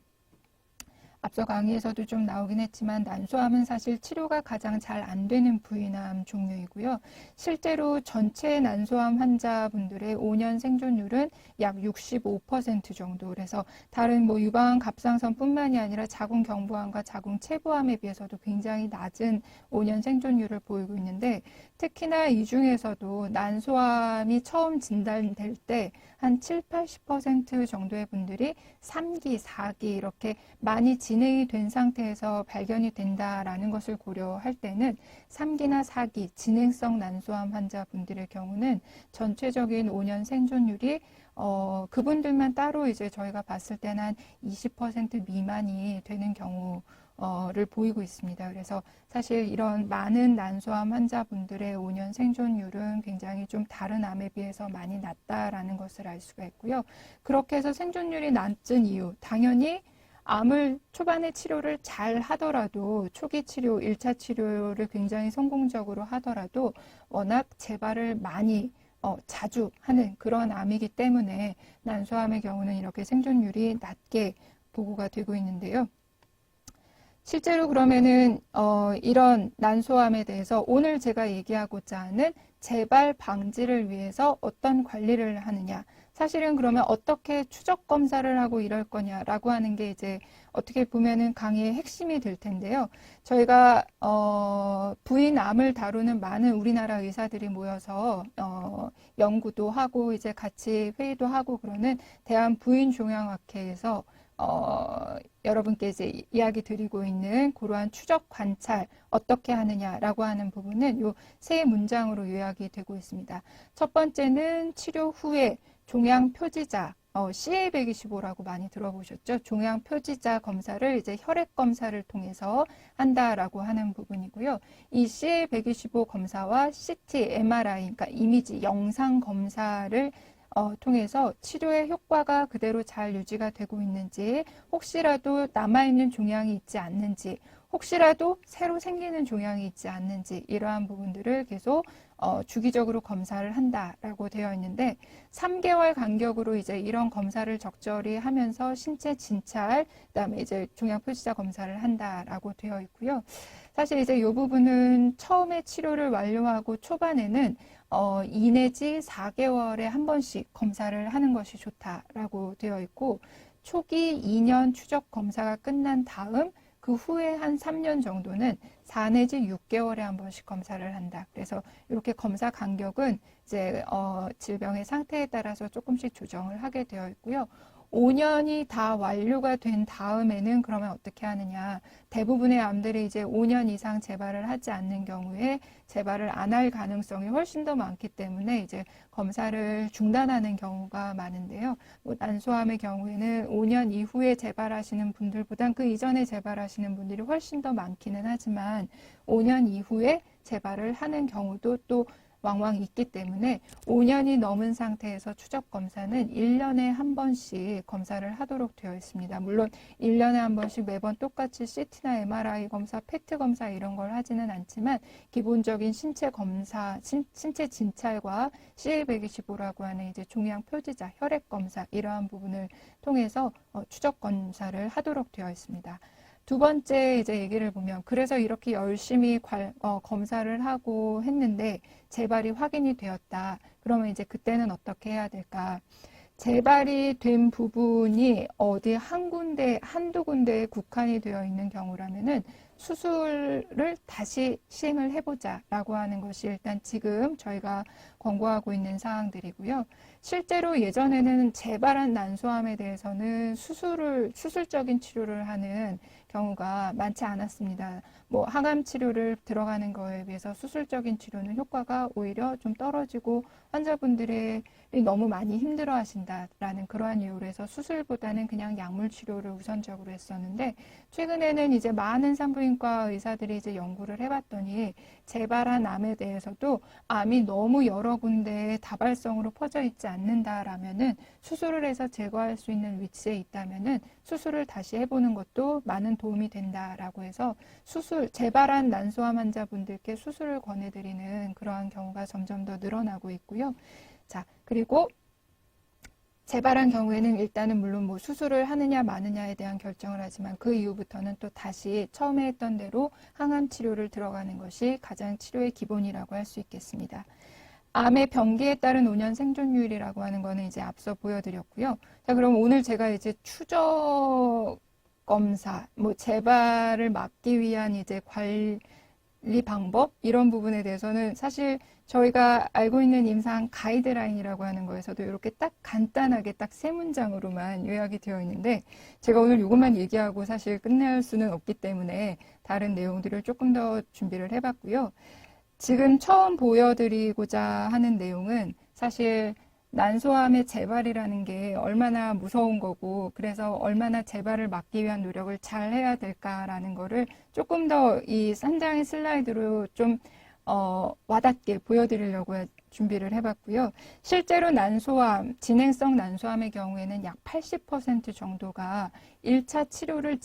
Speaker 4: 앞서 강의에서도 좀 나오긴 했지만 난소암은 사실 치료가 가장 잘 안 되는 부인암 종류이고요. 실제로 전체 난소암 환자분들의 5년 생존율은 약 65% 정도. 그래서 다른 뭐 유방암 갑상선뿐만이 아니라 자궁 경부암과 자궁 체부암에 비해서도 굉장히 낮은 5년 생존율을 보이고 있는데, 특히나 이 중에서도 난소암이 처음 진단될 때 한 7, 80% 정도의 분들이 3기, 4기 이렇게 많이 진행이 된 상태에서 발견이 된다라는 것을 고려할 때는 3기나 4기 진행성 난소암 환자분들의 경우는 전체적인 5년 생존율이 그분들만 따로 이제 저희가 봤을 때는 한 20% 미만이 되는 경우를 보이고 있습니다. 그래서 사실 이런 많은 난소암 환자분들의 5년 생존율은 굉장히 좀 다른 암에 비해서 많이 낮다라는 것을 알 수가 있고요. 그렇게 해서 생존율이 낮은 이유, 당연히 암을 초반에 치료를 잘 하더라도 초기 치료, 1차 치료를 굉장히 성공적으로 하더라도 워낙 재발을 많이 자주 하는 그런 암이기 때문에 난소암의 경우는 이렇게 생존율이 낮게 보고가 되고 있는데요. 실제로 그러면은 이런 난소암에 대해서 오늘 제가 얘기하고자 하는 재발 방지를 위해서 어떤 관리를 하느냐, 사실은 그러면 어떻게 추적 검사를 하고 이럴 거냐라고 하는 게 이제 어떻게 보면은 강의의 핵심이 될 텐데요. 저희가 부인암을 다루는 많은 우리나라 의사들이 모여서 연구도 하고 이제 같이 회의도 하고 그러는 대한부인종양학회에서 여러분께 이제 이야기 드리고 있는 그러한 추적 관찰 어떻게 하느냐라고 하는 부분은 요 세 문장으로 요약이 되고 있습니다. 첫 번째는 치료 후에 종양 표지자, CA125라고 많이 들어보셨죠? 종양 표지자 검사를 이제 혈액 검사를 통해서 한다라고 하는 부분이고요. 이 CA125 검사와 CT, MRI, 그러니까 이미지 영상 검사를 통해서 치료의 효과가 그대로 잘 유지가 되고 있는지, 혹시라도 남아있는 종양이 있지 않는지, 혹시라도 새로 생기는 종양이 있지 않는지, 이러한 부분들을 계속 주기적으로 검사를 한다라고 되어 있는데, 3개월 간격으로 이제 이런 검사를 적절히 하면서 신체 진찰, 그다음에 이제 종양 표시자 검사를 한다라고 되어 있고요. 사실 이제 이 부분은 처음에 치료를 완료하고 초반에는 2 내지 4개월에 한 번씩 검사를 하는 것이 좋다라고 되어 있고, 초기 2년 추적 검사가 끝난 다음 그 후에 한 3년 정도는 4 내지 6개월에 한 번씩 검사를 한다. 그래서 이렇게 검사 간격은 이제 질병의 상태에 따라서 조금씩 조정을 하게 되어 있고요. 5년이 다 완료가 된 다음에는 그러면 어떻게 하느냐. 대부분의 암들이 이제 5년 이상 재발을 하지 않는 경우에 재발을 안 할 가능성이 훨씬 더 많기 때문에 이제 검사를 중단하는 경우가 많은데요. 뭐 난소암의 경우에는 5년 이후에 재발하시는 분들보단 그 이전에 재발하시는 분들이 훨씬 더 많기는 하지만 5년 이후에 재발을 하는 경우도 또 왕왕 있기 때문에 5년이 넘은 상태에서 추적 검사는 1년에 한 번씩 검사를 하도록 되어 있습니다. 물론 1년에 한 번씩 매번 똑같이 CT나 MRI 검사, PET 검사 이런 걸 하지는 않지만 기본적인 신체 검사, 신체 진찰과 CA125라고 하는 이제 종양 표지자, 혈액 검사 이러한 부분을 통해서 추적 검사를 하도록 되어 있습니다. 두 번째 이제 얘기를 보면, 그래서 이렇게 열심히 검사를 하고 했는데 재발이 확인이 되었다. 그러면 이제 그때는 어떻게 해야 될까? 재발이 된 부분이 어디 한두 군데에 국한이 되어 있는 경우라면은 수술을 다시 시행을 해보자라고 하는 것이 일단 지금 저희가 권고하고 있는 사항들이고요. 실제로 예전에는 재발한 난소암에 대해서는 수술적인 치료를 하는 경우가 많지 않았습니다. 뭐 항암 치료를 들어가는 거에 비해서 수술적인 치료는 효과가 오히려 좀 떨어지고 환자분들이 너무 많이 힘들어 하신다라는 그러한 이유로 해서 수술보다는 그냥 약물 치료를 우선적으로 했었는데, 최근에는 이제 많은 산부인과 의사들이 이제 연구를 해봤더니 재발한 암에 대해서도 암이 너무 여러 군데에 다발성으로 퍼져 있지 않는다라면은 수술을 해서 제거할 수 있는 위치에 있다면은 수술을 다시 해보는 것도 많은 도움이 된다라고 해서 재발한 난소암 환자분들께 수술을 권해드리는 그러한 경우가 점점 더 늘어나고 있고요. 자, 그리고 재발한 경우에는 일단은 물론 뭐 수술을 하느냐 마느냐에 대한 결정을 하지만 그 이후부터는 또 다시 처음에 했던 대로 항암 치료를 들어가는 것이 가장 치료의 기본이라고 할 수 있겠습니다. 암의 병기에 따른 5년 생존율이라고 하는 거는 이제 앞서 보여드렸고요. 자, 그럼 오늘 제가 이제 추적 검사, 뭐 재발을 막기 위한 이제 관리 방법 이런 부분에 대해서는 사실 저희가 알고 있는 임상 가이드라인이라고 하는 거에서도 이렇게 딱 간단하게 딱 세 문장으로만 요약이 되어 있는데 제가 오늘 이것만 얘기하고 사실 끝낼 수는 없기 때문에 다른 내용들을 조금 더 준비를 해봤고요. 지금 처음 보여드리고자 하는 내용은 사실 난소암의 재발이라는 게 얼마나 무서운 거고 그래서 얼마나 재발을 막기 위한 노력을 잘 해야 될까라는 거를 조금 더 이 한 장의 슬라이드로 좀 와닿게 보여드리려고 준비를 해봤고요. 실제로 난소암, 진행성 난소암의 경우에는 약 80% 정도가 1차 치료를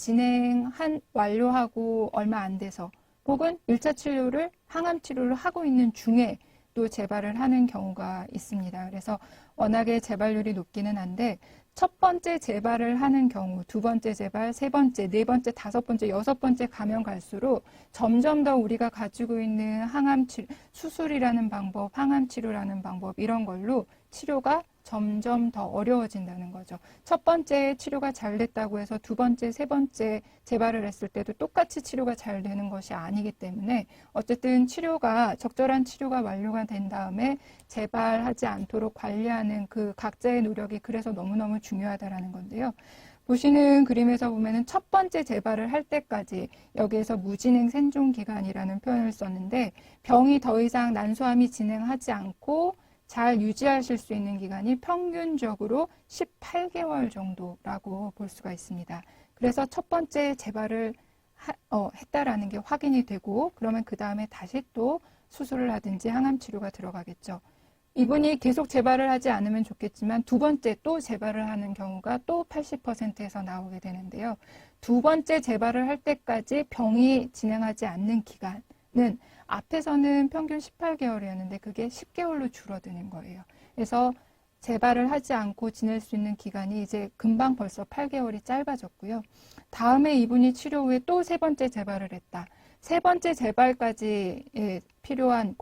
Speaker 4: 완료하고 얼마 안 돼서 혹은 1차 치료를 항암 치료를 하고 있는 중에 또 재발을 하는 경우가 있습니다. 그래서 워낙에 재발률이 높기는 한데 첫 번째 재발을 하는 경우, 두 번째 재발, 세 번째, 네 번째, 다섯 번째, 여섯 번째 가면 갈수록 점점 더 우리가 가지고 있는 항암 치료, 수술이라는 방법, 항암 치료라는 방법 이런 걸로 치료가 점점 더 어려워진다는 거죠. 첫 번째 치료가 잘 됐다고 해서 두 번째, 세 번째 재발을 했을 때도 똑같이 치료가 잘 되는 것이 아니기 때문에 어쨌든 적절한 치료가 완료가 된 다음에 재발하지 않도록 관리하는 그 각자의 노력이 그래서 너무너무 중요하다라는 건데요. 보시는 그림에서 보면은 첫 번째 재발을 할 때까지 여기에서 무진행 생존 기간이라는 표현을 썼는데 병이 더 이상 난소암이 진행하지 않고 잘 유지하실 수 있는 기간이 평균적으로 18개월 정도라고 볼 수가 있습니다. 그래서 첫 번째 재발을 했다라는 게 확인이 되고 그러면 그 다음에 다시 또 수술을 하든지 항암 치료가 들어가겠죠. 이분이 계속 재발을 하지 않으면 좋겠지만 두 번째 또 재발을 하는 경우가 또 80%에서 나오게 되는데요. 두 번째 재발을 할 때까지 병이 진행하지 않는 기간은 앞에서는 평균 18개월이었는데 그게 10개월로 줄어드는 거예요. 그래서 재발을 하지 않고 지낼 수 있는 기간이 이제 금방 벌써 8개월이 짧아졌고요. 다음에 이분이 치료 후에 또 세 번째 재발을 했다. 세 번째 재발까지 필요한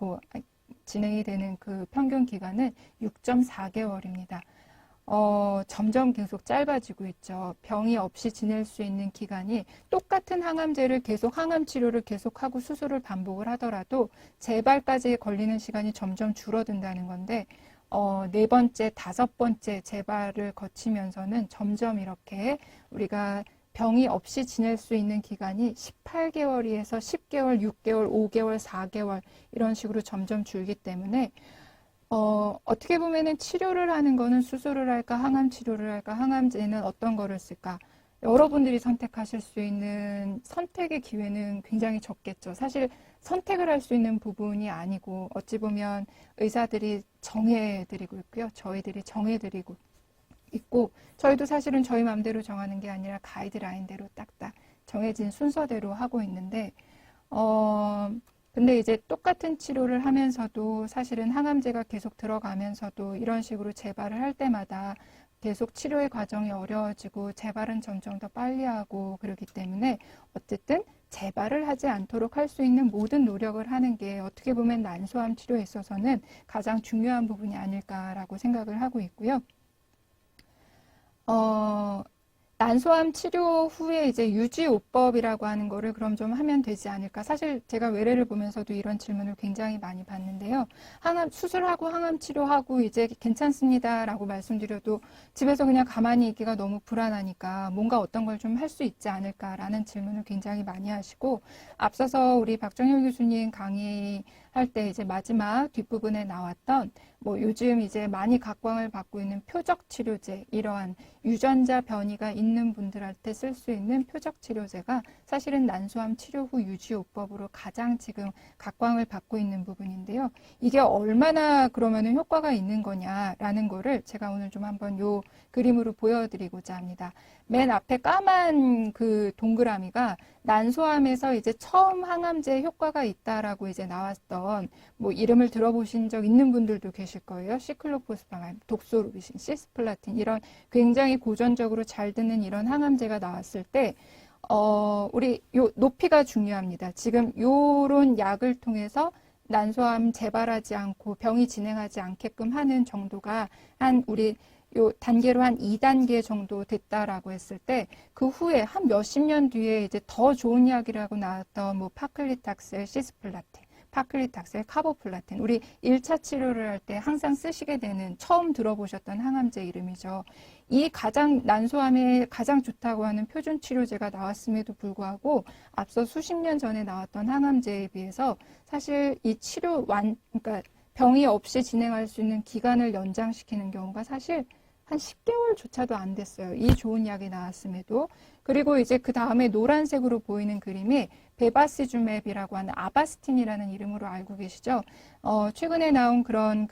Speaker 4: 진행이 되는 그 평균 기간은 6.4개월입니다. 점점 계속 짧아지고 있죠. 병이 없이 지낼 수 있는 기간이 똑같은 항암제를 항암 치료를 계속하고 수술을 반복을 하더라도 재발까지 걸리는 시간이 점점 줄어든다는 건데, 네 번째, 다섯 번째 재발을 거치면서는 점점 이렇게 우리가 병이 없이 지낼 수 있는 기간이 18개월에서 10개월, 6개월, 5개월, 4개월 이런 식으로 점점 줄기 때문에 어떻게 보면은 치료를 하는 거는 수술을 할까, 항암 치료를 할까, 항암제는 어떤 거를 쓸까? 여러분들이 선택하실 수 있는 선택의 기회는 굉장히 적겠죠. 사실 선택을 할 수 있는 부분이 아니고 어찌 보면 의사들이 정해드리고 있고요. 저희들이 정해드리고 있고 저희도 사실은 저희 마음대로 정하는 게 아니라 가이드라인대로 딱딱 정해진 순서대로 하고 있는데 근데 이제 똑같은 치료를 하면서도 사실은 항암제가 계속 들어가면서도 이런 식으로 재발을 할 때마다 계속 치료의 과정이 어려워지고 재발은 점점 더 빨리 하고 그러기 때문에 어쨌든 재발을 하지 않도록 할 수 있는 모든 노력을 하는 게 어떻게 보면 난소암 치료에 있어서는 가장 중요한 부분이 아닐까라고 생각을 하고 있고요. 난소암 치료 후에 이제 유지요법이라고 하는 거를 그럼 좀 하면 되지 않을까. 사실 제가 외래를 보면서도 이런 질문을 굉장히 많이 받는데요. 수술하고 항암 치료하고 이제 괜찮습니다라고 말씀드려도 집에서 그냥 가만히 있기가 너무 불안하니까 뭔가 어떤 걸 좀 할 수 있지 않을까라는 질문을 굉장히 많이 하시고 앞서서 우리 박정효 교수님 강의할 때 이제 마지막 뒷부분에 나왔던 요즘 이제 많이 각광을 받고 있는 표적 치료제 이러한 유전자 변이가 있는 있는 분들한테 쓸 수 있는 표적 치료제가 사실은 난소암 치료 후 유지요법으로 가장 지금 각광을 받고 있는 부분인데요. 이게 얼마나 그러면은 효과가 있는 거냐라는 거를 제가 오늘 좀 한번 요 그림으로 보여드리고자 합니다. 맨 앞에 까만 그 동그라미가 난소암에서 이제 처음 항암제 효과가 있다라고 이제 나왔던, 뭐 이름을 들어보신 적 있는 분들도 계실 거예요. 시클로포스파말, 독소루비신, 시스플라틴, 이런 굉장히 고전적으로 잘 듣는 이런 항암제가 나왔을 때 우리 요 높이가 중요합니다. 지금 요런 약을 통해서 난소암 재발하지 않고 병이 진행하지 않게끔 하는 정도가 한 우리 요 단계로 한 2단계 정도 됐다라고 했을 때, 그 후에 한 몇십 년 뒤에 이제 더 좋은 약이라고 나왔던 뭐 파클리탁셀, 시스플라틴, 파클리탁셀, 카보플라틴, 우리 1차 치료를 할 때 항상 쓰시게 되는, 처음 들어보셨던 항암제 이름이죠. 이 가장 난소암에 가장 좋다고 하는 표준 치료제가 나왔음에도 불구하고 앞서 수십 년 전에 나왔던 항암제에 비해서 사실 이 그러니까 병이 없이 진행할 수 있는 기간을 연장시키는 경우가 사실 한 10개월조차도 안 됐어요. 이 좋은 약이 나왔음에도. 그리고 이제 그 다음에 노란색으로 보이는 그림이 베바시주맵이라고 하는 아바스틴이라는 이름으로 알고 계시죠? 최근에 나온 그런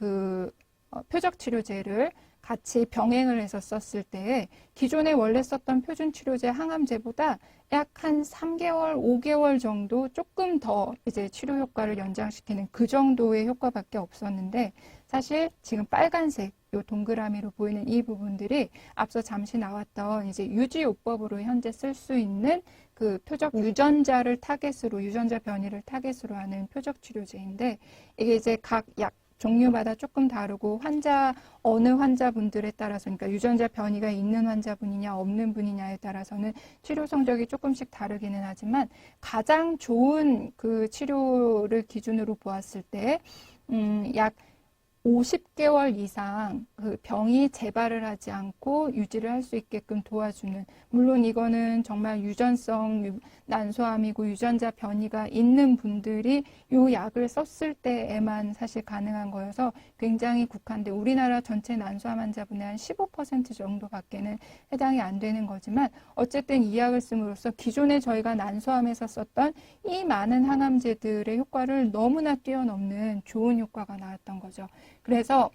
Speaker 4: 표적 치료제를 같이 병행을 해서 썼을 때 기존에 원래 썼던 표준 치료제 항암제보다 약 한 3개월, 5개월 정도 조금 더 이제 치료 효과를 연장시키는 그 정도의 효과밖에 없었는데, 사실 지금 빨간색 요 동그라미로 보이는 이 부분들이 앞서 잠시 나왔던 이제 유지요법으로 현재 쓸 수 있는 그 표적 유전자를 타겟으로, 유전자 변이를 타겟으로 하는 표적 치료제인데, 이게 이제 각 약 종류마다 조금 다르고 어느 환자분들에 따라서, 그러니까 유전자 변이가 있는 환자분이냐 없는 분이냐에 따라서는 치료 성적이 조금씩 다르기는 하지만, 가장 좋은 그 치료를 기준으로 보았을 때 약 50개월 이상 그 병이 재발을 하지 않고 유지를 할 수 있게끔 도와주는, 물론 이거는 정말 유전성 난소암이고 유전자 변이가 있는 분들이 이 약을 썼을 때에만 사실 가능한 거여서 굉장히 국한돼, 우리나라 전체 난소암 환자분의 한 15% 정도밖에는 해당이 안 되는 거지만, 어쨌든 이 약을 씀으로써 기존에 저희가 난소암에서 썼던 이 많은 항암제들의 효과를 너무나 뛰어넘는 좋은 효과가 나왔던 거죠. 그래서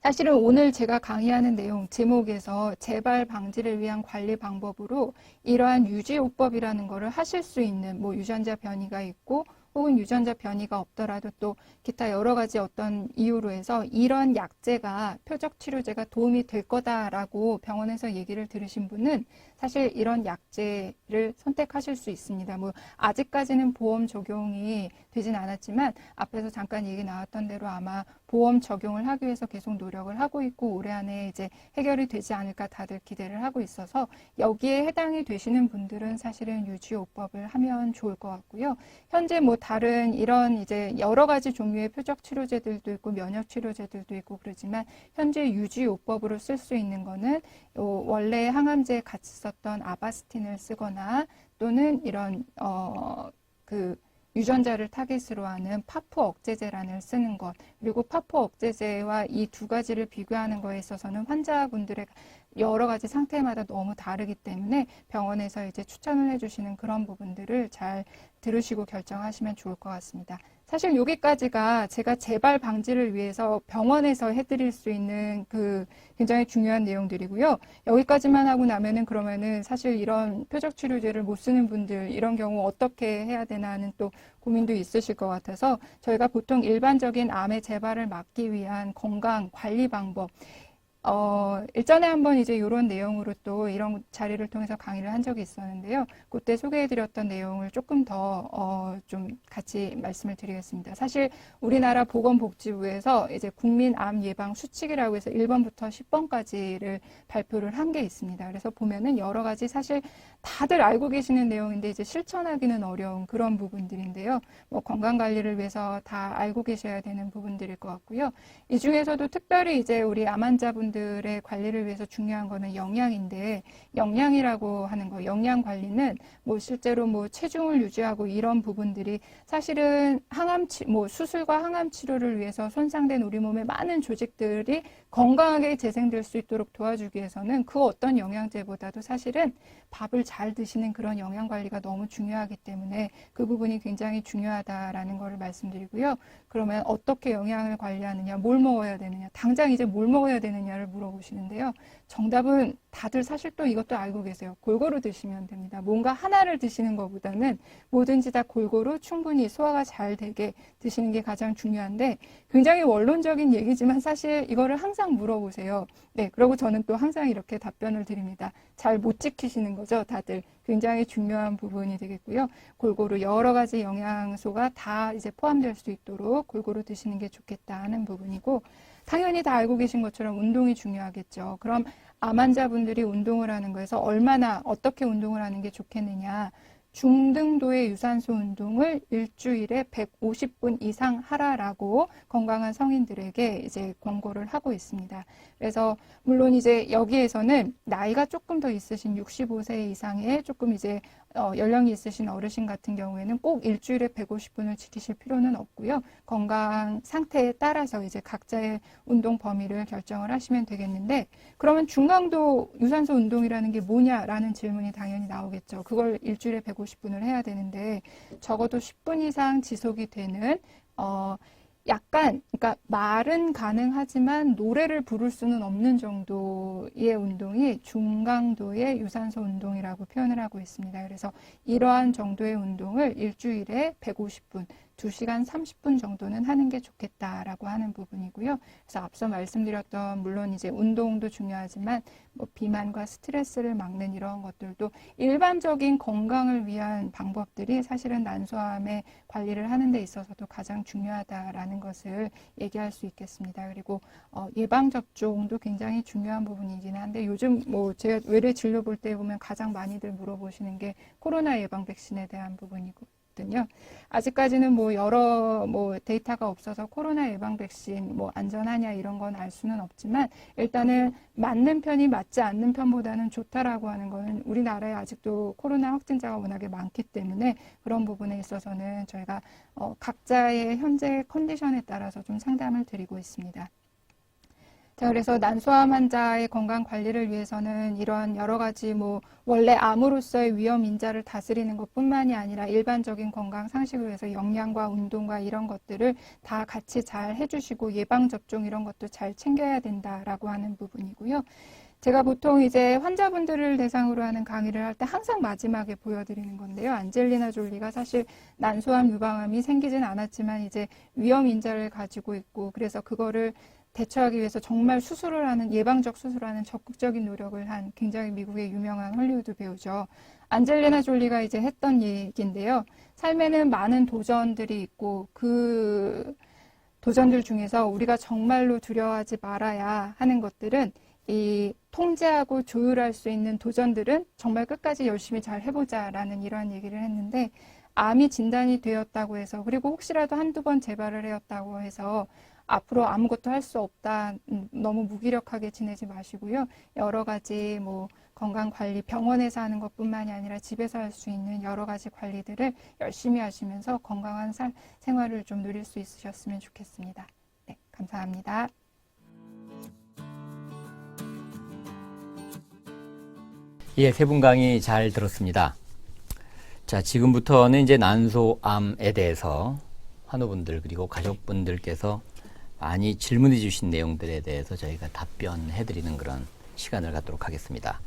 Speaker 4: 사실은 오늘 제가 강의하는 내용 제목에서 재발 방지를 위한 관리 방법으로 이러한 유지요법이라는 거를 하실 수 있는, 뭐 유전자 변이가 있고 혹은 유전자 변이가 없더라도 또 기타 여러 가지 어떤 이유로 해서 이런 약제가, 표적 치료제가 도움이 될 거다라고 병원에서 얘기를 들으신 분은 사실 이런 약제를 선택하실 수 있습니다. 뭐 아직까지는 보험 적용이 되진 않았지만 앞에서 잠깐 얘기 나왔던 대로 아마 보험 적용을 하기 위해서 계속 노력을 하고 있고, 올해 안에 이제 해결이 되지 않을까 다들 기대를 하고 있어서 여기에 해당이 되시는 분들은 사실은 유지요법을 하면 좋을 것 같고요. 현재 뭐 다른 이런 이제 여러 가지 종류의 표적 치료제들도 있고 면역 치료제들도 있고 그러지만, 현재 유지요법으로 쓸 수 있는 거는 원래 항암제에 같이 썼던 아바스틴을 쓰거나, 또는 이런 유전자를 타깃으로 하는 파프 억제제란을 쓰는 것, 그리고 파프 억제제와 이 두 가지를 비교하는 거에 있어서는 환자분들의 여러 가지 상태마다 너무 다르기 때문에 병원에서 이제 추천을 해주시는 그런 부분들을 잘 들으시고 결정하시면 좋을 것 같습니다. 사실 여기까지가 제가 재발 방지를 위해서 병원에서 해드릴 수 있는 그 굉장히 중요한 내용들이고요. 여기까지만 하고 나면은 그러면은 사실 이런 표적 치료제를 못 쓰는 분들, 이런 경우 어떻게 해야 되나 하는 또 고민도 있으실 것 같아서, 저희가 보통 일반적인 암의 재발을 막기 위한 건강 관리 방법, 일전에 한번 이제 이런 내용으로 또 이런 자리를 통해서 강의를 한 적이 있었는데요. 그때 소개해드렸던 내용을 조금 더 좀 같이 말씀을 드리겠습니다. 사실 우리나라 보건복지부에서 이제 국민암 예방 수칙이라고 해서 1번부터 10번까지를 발표를 한 게 있습니다. 그래서 보면은 여러 가지 사실 다들 알고 계시는 내용인데 이제 실천하기는 어려운 그런 부분들인데요. 뭐 건강관리를 위해서 다 알고 계셔야 되는 부분들일 것 같고요. 이 중에서도 특별히 이제 우리 암 환자분들 환자분들의 관리를 위해서 중요한 거는 영양인데 영양이라고 하는 거, 영양 관리는 뭐 실제로 뭐 체중을 유지하고 이런 부분들이 사실은 뭐 수술과 항암 치료를 위해서 손상된 우리 몸의 많은 조직들이 건강하게 재생될 수 있도록 도와주기 위해서는 그 어떤 영양제보다도 사실은 밥을 잘 드시는 그런 영양 관리가 너무 중요하기 때문에 그 부분이 굉장히 중요하다라는 거를 말씀드리고요. 그러면 어떻게 영양을 관리하느냐, 뭘 먹어야 되느냐, 당장 이제 뭘 먹어야 되느냐를 물어보시는데요. 정답은 다들 사실 또 이것도 알고 계세요. 골고루 드시면 됩니다. 뭔가 하나를 드시는 것보다는 뭐든지 다 골고루 충분히 소화가 잘 되게 드시는 게 가장 중요한데 굉장히 원론적인 얘기지만 사실 이거를 항상 물어보세요. 네, 그리고 저는 또 항상 이렇게 답변을 드립니다. 잘 못 지키시는 거죠, 다들. 굉장히 중요한 부분이 되겠고요. 골고루 여러 가지 영양소가 다 이제 포함될 수 있도록 골고루 드시는 게 좋겠다 하는 부분이고 당연히 다 알고 계신 것처럼 운동이 중요하겠죠. 그럼 암 환자분들이 운동을 하는 거에서 얼마나 어떻게 운동을 하는 게 좋겠느냐. 중등도의 유산소 운동을 일주일에 150분 이상 하라라고 건강한 성인들에게 이제 권고를 하고 있습니다. 그래서 물론 이제 여기에서는 나이가 조금 더 있으신 65세 이상의 조금 이제 연령이 있으신 어르신 같은 경우에는 꼭 일주일에 150분을 지키실 필요는 없고요. 건강 상태에 따라서 이제 각자의 운동 범위를 결정을 하시면 되겠는데 그러면 중강도 유산소 운동이라는 게 뭐냐라는 질문이 당연히 나오겠죠. 그걸 일주일에 150분을 해야 되는데 적어도 10분 이상 지속이 되는 약간 그러니까 말은 가능하지만 노래를 부를 수는 없는 정도의 운동이 중강도의 유산소 운동이라고 표현을 하고 있습니다. 그래서 이러한 정도의 운동을 일주일에 150분, 2시간 30분 정도는 하는 게 좋겠다라고 하는 부분이고요. 그래서 앞서 말씀드렸던 물론 이제 운동도 중요하지만 뭐 비만과 스트레스를 막는 이런 것들도 일반적인 건강을 위한 방법들이 사실은 난소암의 관리를 하는 데 있어서도 가장 중요하다라는 것을 얘기할 수 있겠습니다. 그리고 예방접종도 굉장히 중요한 부분이긴 한데 요즘 뭐 제가 외래 진료 볼 때 보면 가장 많이들 물어보시는 게 코로나 예방 백신에 대한 부분이고 아직까지는 뭐 여러 뭐 데이터가 없어서 코로나 예방 백신 뭐 안전하냐 이런 건 알 수는 없지만 일단은 맞는 편이 맞지 않는 편보다는 좋다라고 하는 거는 우리나라에 아직도 코로나 확진자가 워낙에 많기 때문에 그런 부분에 있어서는 저희가 각자의 현재 컨디션에 따라서 좀 상담을 드리고 있습니다. 자, 그래서 난소암 환자의 건강 관리를 위해서는 이런 여러 가지 뭐 원래 암으로서의 위험 인자를 다스리는 것뿐만이 아니라 일반적인 건강 상식을 위해서 영양과 운동과 이런 것들을 다 같이 잘 해주시고 예방 접종 이런 것도 잘 챙겨야 된다라고 하는 부분이고요. 제가 보통 이제 환자분들을 대상으로 하는 강의를 할 때 항상 마지막에 보여드리는 건데요. 안젤리나 졸리가 사실 난소암 유방암이 생기진 않았지만 이제 위험 인자를 가지고 있고 그래서 그거를 대처하기 위해서 정말 수술을 하는 예방적 수술을 하는 적극적인 노력을 한 굉장히 미국의 유명한 헐리우드 배우죠. 안젤리나 졸리가 이제 했던 얘기인데요. 삶에는 많은 도전들이 있고 그 도전들 중에서 우리가 정말로 두려워하지 말아야 하는 것들은 이 통제하고 조율할 수 있는 도전들은 정말 끝까지 열심히 잘 해보자라는 이러한 얘기를 했는데 암이 진단이 되었다고 해서 그리고 혹시라도 한두 번 재발을 해왔다고 해서 앞으로 아무것도 할 수 없다. 너무 무기력하게 지내지 마시고요. 여러 가지 뭐 건강 관리 병원에서 하는 것뿐만이 아니라 집에서 할 수 있는 여러 가지 관리들을 열심히 하시면서 건강한 생활을 좀 누릴 수 있으셨으면 좋겠습니다. 네, 감사합니다.
Speaker 1: 예, 세 분 강의 잘 들었습니다. 자, 지금부터는 이제 난소암에 대해서 환우분들 그리고 가족분들께서 많이 질문해 주신 내용들에 대해서 저희가 답변해 드리는 그런 시간을 갖도록 하겠습니다.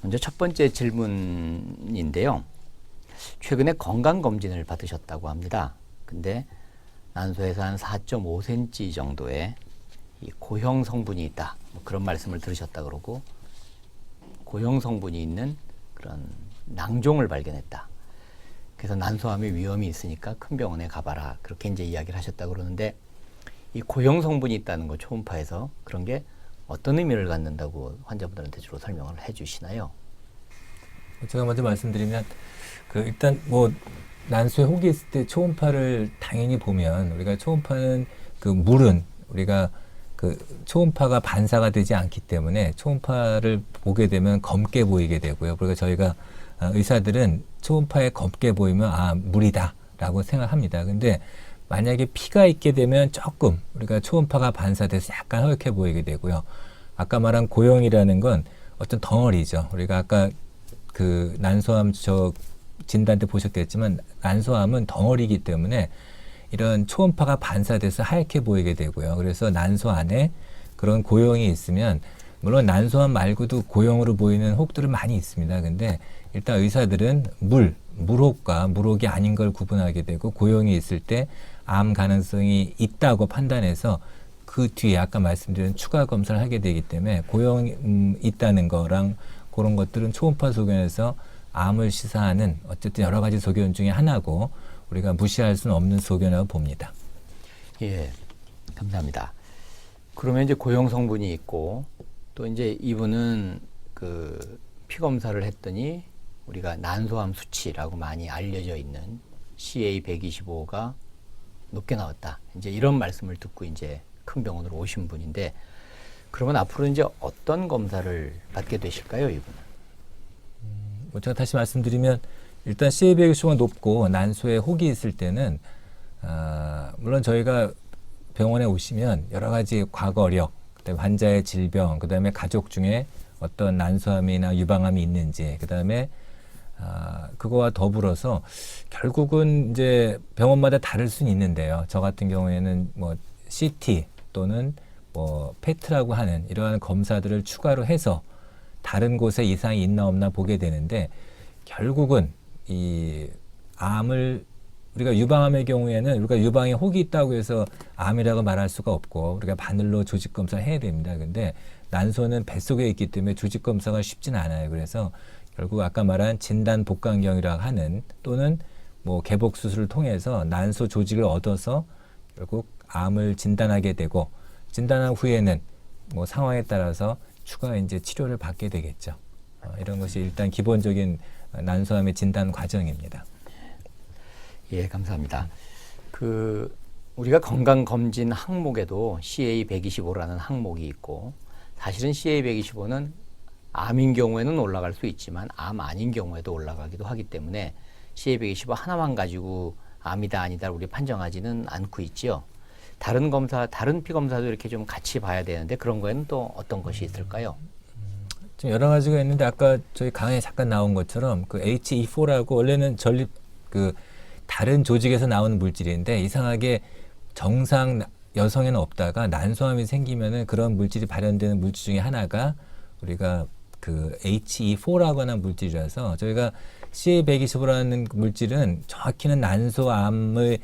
Speaker 1: 먼저 첫 번째 질문인데요. 최근에 건강검진을 받으셨다고 합니다. 근데 난소에서 한 4.5cm 정도의 이 고형 성분이 있다. 뭐 그런 말씀을 들으셨다 그러고 고형 성분이 있는 그런 낭종을 발견했다. 그래서 난소암의 위험이 있으니까 큰 병원에 가봐라. 그렇게 이제 이야기를 하셨다 그러는데 이 고형 성분이 있다는 거 초음파에서 그런 게 어떤 의미를 갖는다고 환자분들한테 주로 설명을 해 주시나요?
Speaker 2: 제가 먼저 말씀드리면 일단 뭐 난소에 혹이 있을 때 초음파를 당연히 보면 우리가 초음파는 물은 우리가 그 초음파가 반사가 되지 않기 때문에 초음파를 보게 되면 검게 보이게 되고요. 그리고 저희가 의사들은 초음파에 검게 보이면 물이다라고 생각합니다. 근데 만약에 피가 있게 되면 조금 우리가 초음파가 반사돼서 약간 허옇게 보이게 되고요. 아까 말한 고형이라는 건 어떤 덩어리죠. 우리가 아까 그 난소암 진단 때 보셨겠지만 난소암은 덩어리이기 때문에 이런 초음파가 반사돼서 하얗게 보이게 되고요. 그래서 난소 안에 그런 고형이 있으면 물론 난소암 말고도 고형으로 보이는 혹들은 많이 있습니다. 근데 일단 의사들은 물혹과 물혹이 아닌 걸 구분하게 되고 고형이 있을 때 암 가능성이 있다고 판단해서 그 뒤에 아까 말씀드린 추가 검사를 하게 되기 때문에 고형이 있다는 거랑 그런 것들은 초음파 소견에서 암을 시사하는 어쨌든 여러 가지 소견 중에 하나고 우리가 무시할 수는 없는 소견이라고 봅니다.
Speaker 1: 예, 감사합니다. 그러면 이제 고형 성분이 있고 또 이제 이분은 그 피 검사를 했더니 우리가 난소암 수치라고 많이 알려져 있는 CA125가 높게 나왔다. 이제 이런 말씀을 듣고 이제 큰 병원으로 오신 분인데 그러면 앞으로 이제 어떤 검사를 받게 되실까요, 이분은?
Speaker 2: 제가 다시 말씀드리면 일단 CA125가 높고 난소에 혹이 있을 때는 물론 저희가 병원에 오시면 여러 가지 과거력, 그다음에 환자의 질병, 그다음에 가족 중에 어떤 난소암이나 유방암이 있는지, 그다음에 그거와 더불어서 결국은 이제 병원마다 다를 수는 있는데요. 저 같은 경우에는 뭐 CT 또는 뭐 페트라고 하는 이러한 검사들을 추가로 해서 다른 곳에 이상이 있나 없나 보게 되는데 결국은 이 암을 우리가 유방암의 경우에는 우리가 유방에 혹이 있다고 해서 암이라고 말할 수가 없고 우리가 바늘로 조직 검사를 해야 됩니다. 근데 난소는 뱃속에 있기 때문에 조직 검사가 쉽지는 않아요. 그래서 결국 아까 말한 진단 복강경이라고 하는 또는 뭐 개복 수술을 통해서 난소 조직을 얻어서 결국 암을 진단하게 되고 진단한 후에는 뭐 상황에 따라서 추가 이제 치료를 받게 되겠죠. 이런 것이 일단 기본적인 난소암의 진단 과정입니다.
Speaker 1: 예, 감사합니다. 그 우리가 건강검진 항목에도 CA125라는 항목이 있고 사실은 CA125는 암인 경우에는 올라갈 수 있지만 암 아닌 경우에도 올라가기도 하기 때문에 CA125 하나만 가지고 암이다 아니다 우리 판정하지는 않고 있지요. 다른 검사, 다른 피 검사도 이렇게 좀 같이 봐야 되는데 그런 거에는 또 어떤 것이 있을까요?
Speaker 2: 좀 여러 가지가 있는데 아까 저희 강의에 잠깐 나온 것처럼 그 HE4라고 원래는 전립 그 다른 조직에서 나오는 물질인데 이상하게 정상 여성에는 없다가 난소암이 생기면은 그런 물질이 발현되는 물질 중에 하나가 우리가 그 HE4라고 하는 물질이라서 저희가 CA125라는 물질은 정확히는 난소암의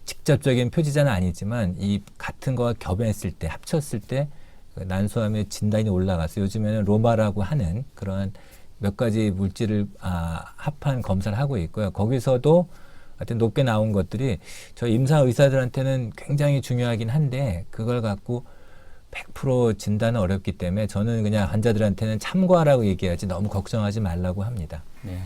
Speaker 2: 직접적인 표지자는 아니지만 이 같은 거와 겹했을 때 합쳤을 때 난소암의 진단이 올라가서 요즘에는 로마라고 하는 그런 몇 가지 물질을 합한 검사를 하고 있고요. 거기서도 하여튼 높게 나온 것들이 저희 임상 의사들한테는 굉장히 중요하긴 한데 그걸 갖고 100% 진단은 어렵기 때문에 저는 그냥 환자들한테는 참고하라고 얘기하지 너무 걱정하지 말라고 합니다.
Speaker 1: 네.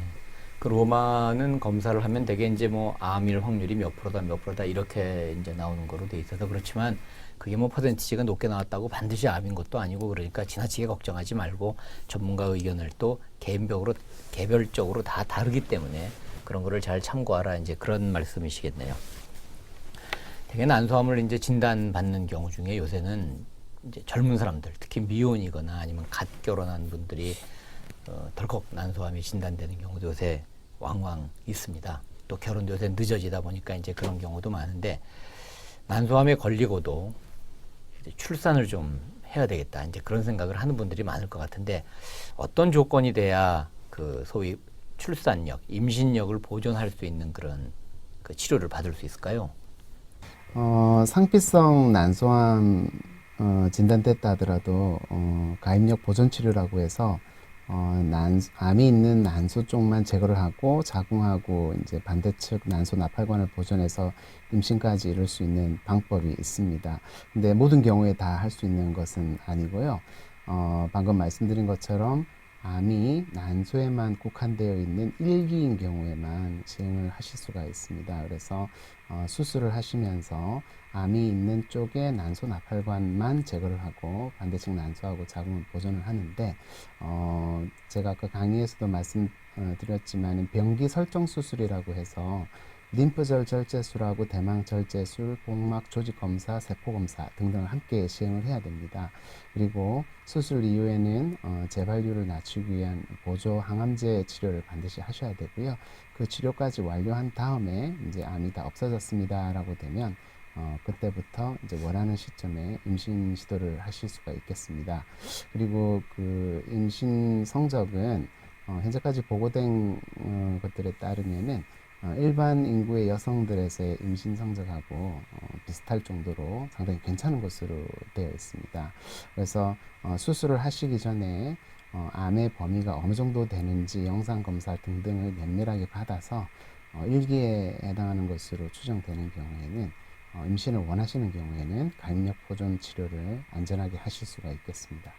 Speaker 1: 그 로마는 검사를 하면 되게 이제 뭐 암일 확률이 몇 프로다 이렇게 이제 나오는 거로 돼 있어서 그렇지만 그게 뭐 퍼센티지가 높게 나왔다고 반드시 암인 것도 아니고 그러니까 지나치게 걱정하지 말고 전문가 의견을 또 개별적으로 다 다르기 때문에 그런 거를 잘 참고하라 이제 그런 말씀이시겠네요. 되게 난소암을 이제 진단받는 경우 중에 요새는 이제 젊은 사람들, 특히 미혼이거나 아니면 갓 결혼한 분들이 덜컥 난소암이 진단되는 경우도 요새 왕왕 있습니다. 또 결혼도 요새 늦어지다 보니까 이제 그런 경우도 많은데 난소암에 걸리고도 이제 출산을 좀 해야 되겠다. 이제 그런 생각을 하는 분들이 많을 것 같은데 어떤 조건이 돼야 그 소위 출산력, 임신력을 보존할 수 있는 그런 그 치료를 받을 수 있을까요?
Speaker 3: 상피성 난소암 진단됐다 하더라도 가입력 보존 치료라고 해서 암이 있는 난소 쪽만 제거를 하고 자궁하고 이제 반대측 난소 나팔관을 보존해서 임신까지 이룰 수 있는 방법이 있습니다. 근데 모든 경우에 다 할 수 있는 것은 아니고요. 방금 말씀드린 것처럼 암이 난소에만 국한되어 있는 1기인 경우에만 시행을 하실 수가 있습니다. 그래서 수술을 하시면서 암이 있는 쪽에 난소 나팔관만 제거를 하고 반대측 난소하고 자궁을 보존을 하는데 제가 아까 강의에서도 말씀드렸지만 병기 설정 수술이라고 해서 림프절 절제술하고 대망 절제술, 복막 조직 검사, 세포 검사 등등을 함께 시행을 해야 됩니다. 그리고 수술 이후에는 재발률을 낮추기 위한 보조 항암제 치료를 반드시 하셔야 되고요. 그 치료까지 완료한 다음에 이제 암이 다 없어졌습니다라고 되면 그때부터 이제 원하는 시점에 임신 시도를 하실 수가 있겠습니다. 그리고 그 임신 성적은 현재까지 보고된 것들에 따르면은 일반 인구의 여성들에서의 임신 성적하고 비슷할 정도로 상당히 괜찮은 것으로 되어 있습니다. 그래서 수술을 하시기 전에 암의 범위가 어느 정도 되는지 영상검사 등등을 면밀하게 받아서 1기에 해당하는 것으로 추정되는 경우에는 임신을 원하시는 경우에는 가임력 보존 치료를 안전하게 하실 수가 있겠습니다.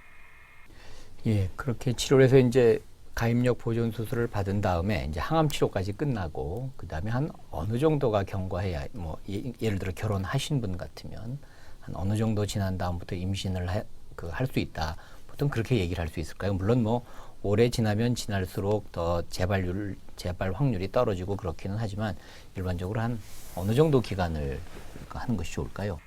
Speaker 1: 예, 그렇게 치료를 해서 이제 가임력 보존 수술을 받은 다음에 이제 항암 치료까지 끝나고 그다음에 한 어느 정도가 경과해야 뭐 예를 들어 결혼하신 분 같으면 한 어느 정도 지난 다음부터 임신을 할 수 있다. 보통 그렇게 얘기를 할 수 있을까요? 물론 뭐 오래 지나면 지날수록 더 재발 확률이 떨어지고 그렇기는 하지만 일반적으로 한 어느 정도 기간을 하는 것이 좋을까요?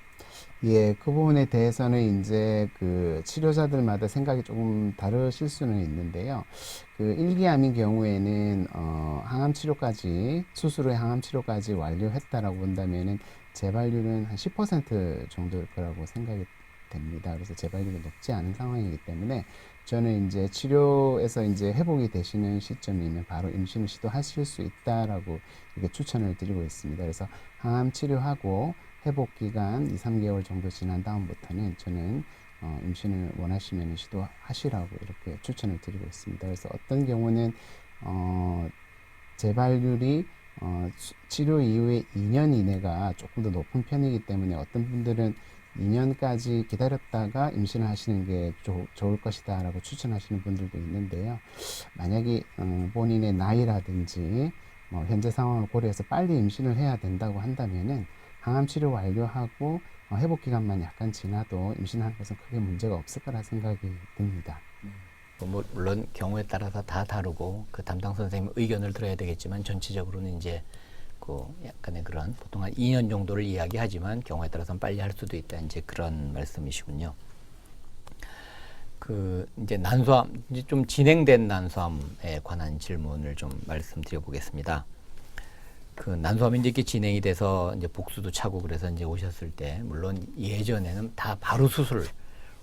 Speaker 3: 예, 그 부분에 대해서는 이제 그 치료자들마다 생각이 조금 다르실 수는 있는데요. 그 1기 암인 경우에는 항암 치료까지 수술 후에 항암 치료까지 완료했다라고 본다면은 재발률은 한 10% 정도일 거라고 생각이 됩니다. 그래서 재발률이 높지 않은 상황이기 때문에 저는 이제 치료에서 이제 회복이 되시는 시점이면 바로 임신을 시도하실 수 있다라고 이렇게 추천을 드리고 있습니다. 그래서 항암 치료하고 회복 기간 2, 3개월 정도 지난 다음부터는 저는 임신을 원하시면 시도하시라고 이렇게 추천을 드리고 있습니다. 그래서 어떤 경우는 재발률이 치료 이후에 2년 이내가 조금 더 높은 편이기 때문에 어떤 분들은 2년까지 기다렸다가 임신을 하시는 게 좋을 것이다 라고 추천하시는 분들도 있는데요. 만약에 본인의 나이라든지 현재 상황을 고려해서 빨리 임신을 해야 된다고 한다면은 항암 치료 완료하고 회복 기간만 약간 지나도 임신하는 것은 크게 문제가 없을 거라 생각이 듭니다.
Speaker 1: 뭐 물론 경우에 따라서 다 다르고 그 담당 선생님 의견을 들어야 되겠지만 전체적으로는 이제 그 약간의 그런 보통 한 2년 정도를 이야기하지만 경우에 따라서는 빨리 할 수도 있다 이제 그런 말씀이시군요. 그 이제 난소암 이제 좀 진행된 난소암에 관한 질문을 좀 말씀드려 보겠습니다. 그 난소암이 이제 이렇게 진행이 돼서 이제 복수도 차고 그래서 이제 오셨을 때 물론 예전에는 다 바로 수술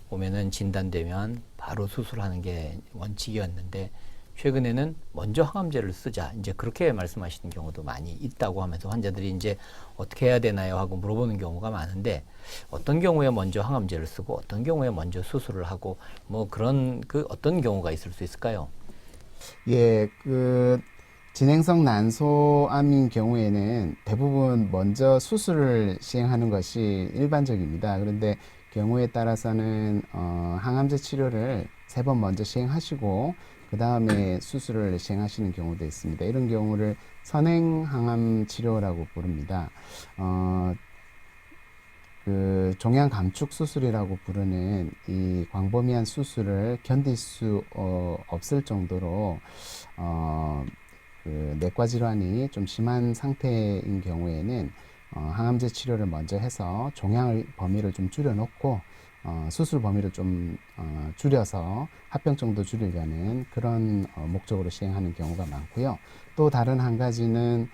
Speaker 1: 오면은 진단되면 바로 수술하는 게 원칙이었는데 최근에는 먼저 항암제를 쓰자 이제 그렇게 말씀하시는 경우도 많이 있다고 하면서 환자들이 이제 어떻게 해야 되나요 하고 물어보는 경우가 많은데 어떤 경우에 먼저 항암제를 쓰고 어떤 경우에 먼저 수술을 하고 뭐 그런 그 어떤 경우가 있을 수 있을까요?
Speaker 3: 예, 그 진행성 난소암인 경우에는 대부분 먼저 수술을 시행하는 것이 일반적입니다. 그런데 경우에 따라서는 항암제 치료를 3번 먼저 시행하시고 그 다음에 수술을 시행하시는 경우도 있습니다. 이런 경우를 선행항암 치료라고 부릅니다. 그 종양 감축 수술이라고 부르는 이 광범위한 수술을 견딜 수 없을 정도로 그 내과 질환이 좀 심한 상태인 경우에는 항암제 치료를 먼저 해서 종양의 범위를 좀 줄여놓고 수술 범위를 좀 줄여서 합병 정도 줄이려는 그런 목적으로 시행하는 경우가 많고요. 또 다른 한 가지는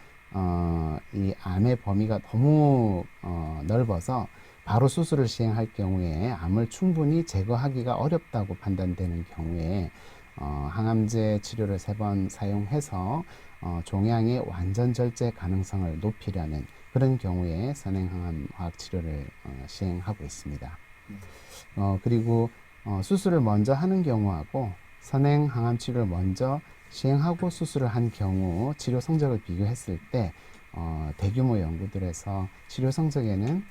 Speaker 3: 이 암의 범위가 너무 넓어서 바로 수술을 시행할 경우에 암을 충분히 제거하기가 어렵다고 판단되는 경우에 항암제 치료를 3번 사용해서 종양의 완전 절제 가능성을 높이려는 그런 경우에 선행항암 화학 치료를 시행하고 있습니다. 그리고 수술을 먼저 하는 경우하고 선행항암 치료를 먼저 시행하고 수술을 한 경우 치료 성적을 비교했을 때 대규모 연구들에서 치료 성적에는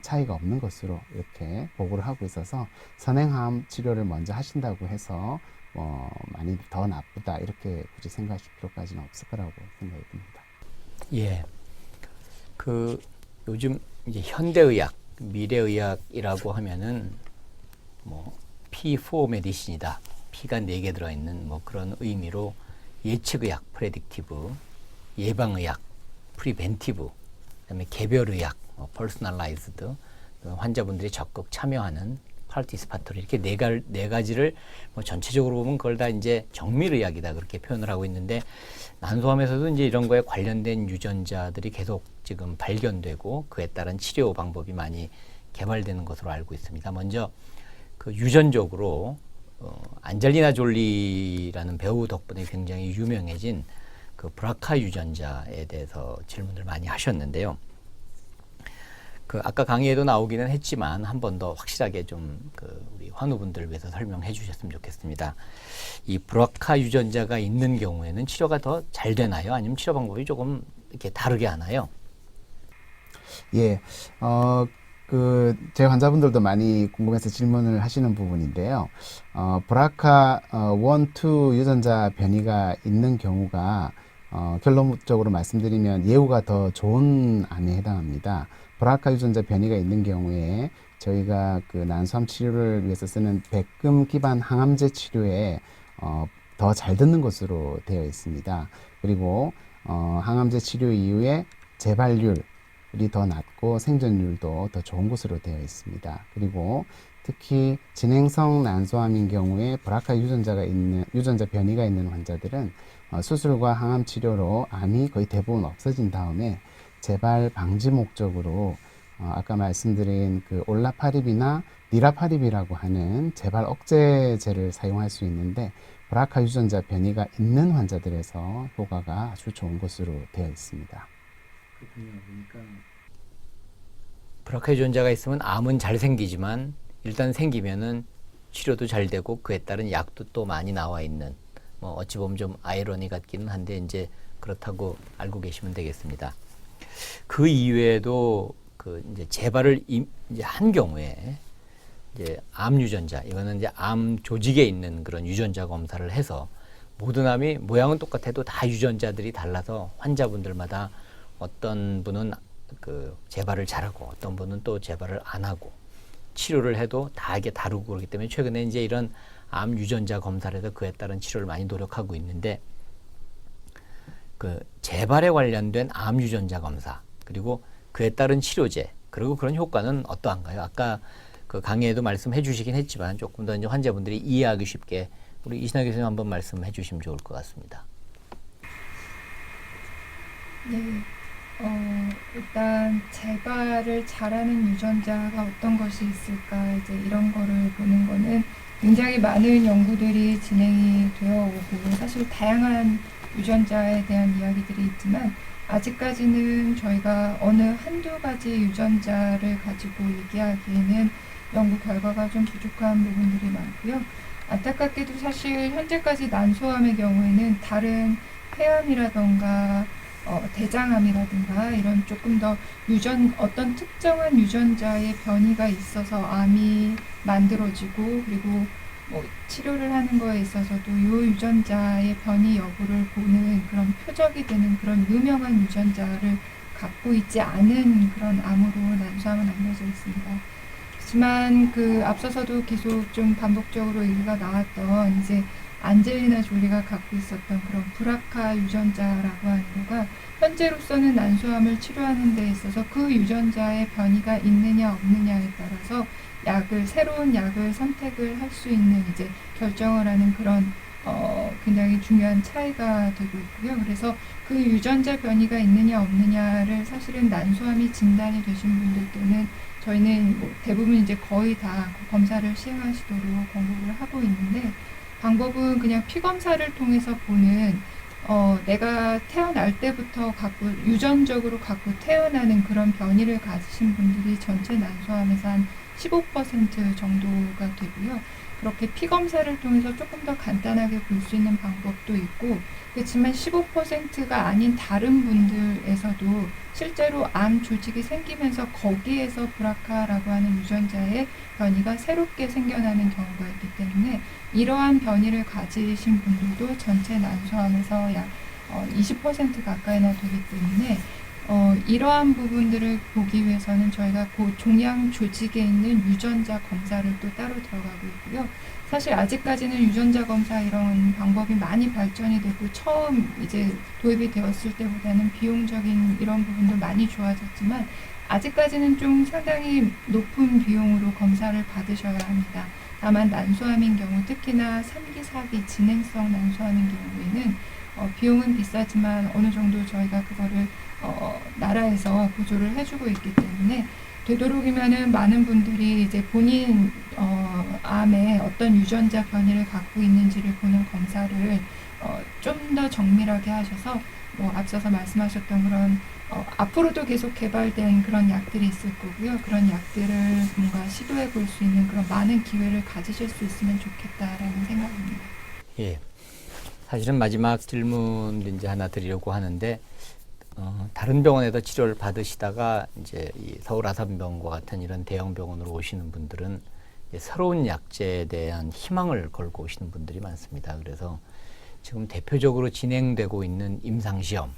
Speaker 3: 차이가 없는 것으로 이렇게 보고를 하고 있어서 선행항암 치료를 먼저 하신다고 해서 많이 더 나쁘다 이렇게 굳이 생각하실 필요까지는 없을 거라고 생각이 듭니다.
Speaker 1: 예. 그 요즘 이제 현대의학, 미래의학이라고 하면은 뭐 P4 메디신이다. P가 4개 들어있는 뭐 그런 의미로 예측의학, 프레딕티브, 예방의학, 프리벤티브, 그다음에 개별의학, 퍼스널라이즈드, 환자분들이 적극 참여하는 파르티스파토리 이렇게 네 가지를 뭐 전체적으로 보면 그걸 다 이제 정밀의학이다 그렇게 표현을 하고 있는데 난소암에서도 이제 이런 거에 관련된 유전자들이 계속 지금 발견되고 그에 따른 치료 방법이 많이 개발되는 것으로 알고 있습니다. 먼저 그 유전적으로 안젤리나 졸리라는 배우 덕분에 굉장히 유명해진 그 브라카 유전자에 대해서 질문을 많이 하셨는데요. 그 아까 강의에도 나오기는 했지만 한 번 더 확실하게 좀 그 우리 환우분들을 위해서 설명해 주셨으면 좋겠습니다. 이 브라카 유전자가 있는 경우에는 치료가 더 잘 되나요? 아니면 치료 방법이 조금 이렇게 다르게 하나요?
Speaker 3: 예, 제 환자분들도 많이 궁금해서 질문을 하시는 부분인데요. 브라카 1, 2 유전자 변이가 있는 경우가 결론적으로 말씀드리면 예후가 더 좋은 암에 해당합니다. 브라카 유전자 변이가 있는 경우에 저희가 그 난소암 치료를 위해서 쓰는 백금 기반 항암제 치료에 더 잘 듣는 것으로 되어 있습니다. 그리고 항암제 치료 이후에 재발률이 더 낮고 생존율도 더 좋은 것으로 되어 있습니다. 그리고 특히 진행성 난소암인 경우에 브라카 유전자 변이가 있는 환자들은 수술과 항암 치료로 암이 거의 대부분 없어진 다음에 재발 방지 목적으로 아까 말씀드린 그 올라파립이나 니라파립이라고 하는 재발 억제제를 사용할 수 있는데 브라카 유전자 변이가 있는 환자들에서 효과가 아주 좋은 것으로 되어 있습니다.
Speaker 1: 브라카 유전자가 있으면 암은 잘 생기지만 일단 생기면은 치료도 잘 되고 그에 따른 약도 또 많이 나와 있는 뭐 어찌 보면 좀 아이러니 같기는 한데 이제 그렇다고 알고 계시면 되겠습니다. 그 이외에도 그 이제 재발을 이제 한 경우에 이제 암 유전자 이거는 이제 암 조직에 있는 그런 유전자 검사를 해서 모든 암이 모양은 똑같아도 다 유전자들이 달라서 환자분들마다 어떤 분은 그 재발을 잘하고 어떤 분은 또 재발을 안 하고 치료를 해도 다 이게 다르고 그렇기 때문에 최근에 이제 이런 암 유전자 검사를 해서 그에 따른 치료를 많이 노력하고 있는데 그 재발에 관련된 암 유전자 검사 그리고 그에 따른 치료제 그리고 그런 효과는 어떠한가요? 아까 그 강의에도 말씀해 주시긴 했지만 조금 더 이제 환자분들이 이해하기 쉽게 우리 이신하 교수님 한번 말씀해 주시면 좋을 것 같습니다.
Speaker 4: 네. 일단 재발을 잘하는 유전자가 어떤 것이 있을까 이제 이런 거를 보는 거는 굉장히 많은 연구들이 진행이 되어 오고 사실 다양한 유전자에 대한 이야기들이 있지만 아직까지는 저희가 어느 한두 가지 유전자를 가지고 얘기하기에는 연구 결과가 좀 부족한 부분들이 많고요. 안타깝게도 사실 현재까지 난소암의 경우에는 다른 폐암이라던가 대장암이라든가 이런 조금 더 어떤 특정한 유전자의 변이가 있어서 암이 만들어지고 그리고 뭐 치료를 하는 거에 있어서도 이 유전자의 변이 여부를 보는 그런 표적이 되는 그런 유명한 유전자를 갖고 있지 않은 그런 암으로 난소암은 알려져 있습니다. 하지만 그 앞서서도 계속 좀 반복적으로 얘기가 나왔던 이제 안젤리나 졸리가 갖고 있었던 그런 브라카 유전자라고 하는 거가 현재로서는 난소암을 치료하는 데 있어서 그 유전자의 변이가 있느냐 없느냐에 따라서 새로운 약을 선택을 할 수 있는 이제 결정을 하는 그런 굉장히 중요한 차이가 되고 있고요. 그래서 그 유전자 변이가 있느냐 없느냐를 사실은 난소암이 진단이 되신 분들께는 저희는 뭐 대부분 이제 거의 다 검사를 시행하시도록 권고를 하고 있는데 방법은 그냥 피 검사를 통해서 보는 내가 태어날 때부터 유전적으로 갖고 태어나는 그런 변이를 가지신 분들이 전체 난소암에서 한 15% 정도가 되고요. 그렇게 피 검사를 통해서 조금 더 간단하게 볼 수 있는 방법도 있고, 그렇지만 15%가 아닌 다른 분들에서도 실제로 암 조직이 생기면서 거기에서 브라카라고 하는 유전자의 변이가 새롭게 생겨나는 경우가 있기 때문에 이러한 변이를 가지신 분들도 전체 난소암에서 약 20% 가까이나 되기 때문에 이러한 부분들을 보기 위해서는 저희가 그 종양 조직에 있는 유전자 검사를 또 따로 들어가고 있고요. 사실 아직까지는 유전자 검사 이런 방법이 많이 발전이 되고 처음 이제 도입이 되었을 때보다는 비용적인 이런 부분도 많이 좋아졌지만 아직까지는 좀 상당히 높은 비용으로 검사를 받으셔야 합니다. 다만 난소암인 경우 특히나 3기, 4기 진행성 난소암인 경우에는 비용은 비싸지만 어느 정도 저희가 그거를 나라에서 보조를 해주고 있기 때문에 되도록이면은 많은 분들이 이제 본인 암에 어떤 유전자 변이를 갖고 있는지를 보는 검사를 좀 더 정밀하게 하셔서 앞서서 말씀하셨던 그런 앞으로도 계속 개발된 그런 약들이 있을 거고요. 그런 약들을 뭔가 시도해 볼 수 있는 그런 많은 기회를 가지실 수 있으면 좋겠다라는 생각입니다.
Speaker 1: 예. 사실은 마지막 질문 이제 하나 드리려고 하는데 다른 병원에서 치료를 받으시다가 이제 이 서울 아산병원과 같은 이런 대형 병원으로 오시는 분들은 이제 새로운 약제에 대한 희망을 걸고 오시는 분들이 많습니다. 그래서 지금 대표적으로 진행되고 있는 임상시험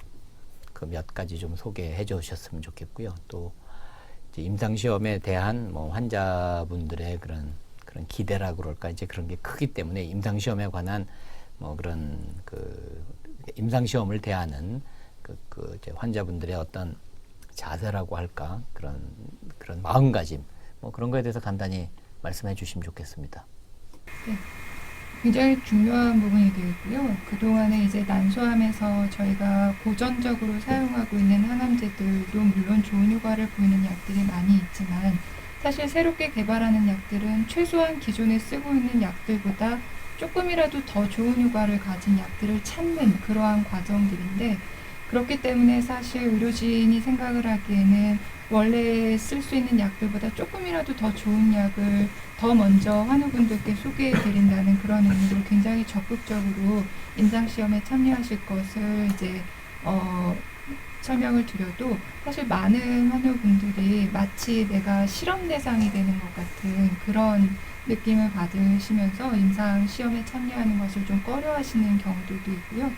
Speaker 1: 그 몇 가지 좀 소개해 주셨으면 좋겠고요. 또 이제 임상시험에 대한 뭐 환자분들의 그런 기대라 그럴까 이제 그런 게 크기 때문에 임상시험에 관한 뭐 그런 그 임상시험을 대하는 그 이제 환자분들의 어떤 자세라고 할까 그런 마음가짐 뭐 그런 거에 대해서 간단히 말씀해 주시면 좋겠습니다.
Speaker 4: 네. 굉장히 중요한 부분이 되겠고요. 그동안에 이제 난소암에서 저희가 고전적으로 사용하고 있는 항암제들도 물론 좋은 효과를 보이는 약들이 많이 있지만 사실 새롭게 개발하는 약들은 최소한 기존에 쓰고 있는 약들보다 조금이라도 더 좋은 효과를 가진 약들을 찾는 그러한 과정들인데 그렇기 때문에 사실 의료진이 생각을 하기에는 원래 쓸 수 있는 약들보다 조금이라도 더 좋은 약을 더 먼저 환우분들께 소개해 드린다는 그런 의미로 굉장히 적극적으로 임상시험에 참여하실 것을 이제 설명을 드려도 사실 많은 환우분들이 마치 내가 실험 대상이 되는 것 같은 그런 느낌을 받으시면서 임상시험에 참여하는 것을 좀 꺼려하시는 경우들도 있고요.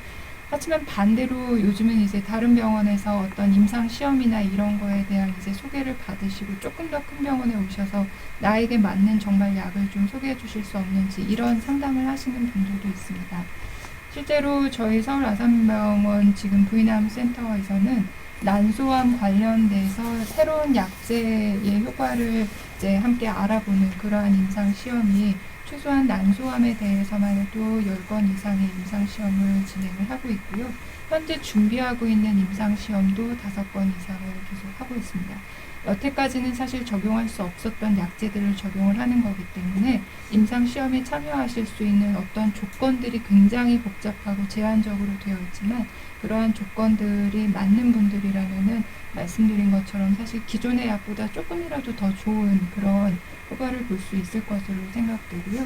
Speaker 4: 하지만 반대로 요즘은 이제 다른 병원에서 어떤 임상 시험이나 이런 거에 대한 이제 소개를 받으시고 조금 더 큰 병원에 오셔서 나에게 맞는 정말 약을 좀 소개해 주실 수 없는지 이런 상담을 하시는 분들도 있습니다. 실제로 저희 서울 아산병원 지금 부인암 센터에서는 난소암 관련돼서 새로운 약제의 효과를 이제 함께 알아보는 그러한 임상 시험이 최소한 난소암에 대해서만 해도 10건 이상의 임상시험을 진행을 하고 있고요. 현재 준비하고 있는 임상시험도 5건 이상을 계속 하고 있습니다. 여태까지는 사실 적용할 수 없었던 약제들을 적용을 하는 거기 때문에 임상시험에 참여하실 수 있는 어떤 조건들이 굉장히 복잡하고 제한적으로 되어 있지만 그러한 조건들이 맞는 분들이라면은 말씀드린 것처럼 사실 기존의 약보다 조금이라도 더 좋은 그런 효과를 볼 수 있을 것으로 생각되고요.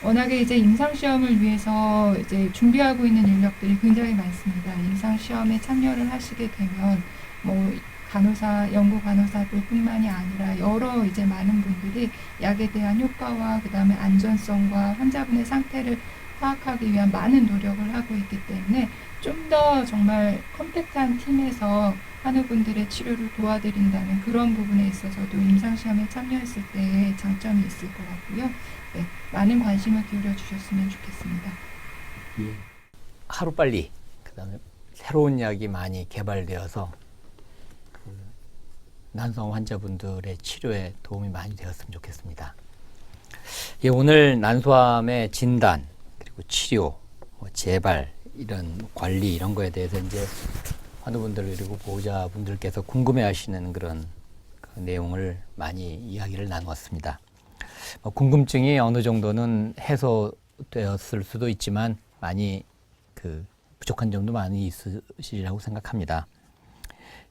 Speaker 4: 워낙에 이제 임상시험을 위해서 이제 준비하고 있는 인력들이 굉장히 많습니다. 임상시험에 참여를 하시게 되면 뭐 간호사, 연구 간호사들 뿐만이 아니라 여러 이제 많은 분들이 약에 대한 효과와 그 다음에 안전성과 환자분의 상태를 파악하기 위한 많은 노력을 하고 있기 때문에 좀 더 정말 컴팩트한 팀에서 환우분들의 치료를 도와드린다는 그런 부분에 있어서도 임상시험에 참여했을 때 장점이 있을 것 같고요. 네, 많은 관심을 기울여 주셨으면 좋겠습니다.
Speaker 1: 예. 하루빨리 그다음에 새로운 약이 많이 개발되어서 난소암 환자분들의 치료에 도움이 많이 되었으면 좋겠습니다. 예, 오늘 난소암의 진단 그리고 치료, 재발 이런 관리 이런 거에 대해서 이제 환우분들 그리고 보호자분들께서 궁금해하시는 그런 그 내용을 많이 이야기를 나누었습니다. 궁금증이 어느 정도는 해소되었을 수도 있지만 많이 부족한 점도 많이 있으시리라고 생각합니다.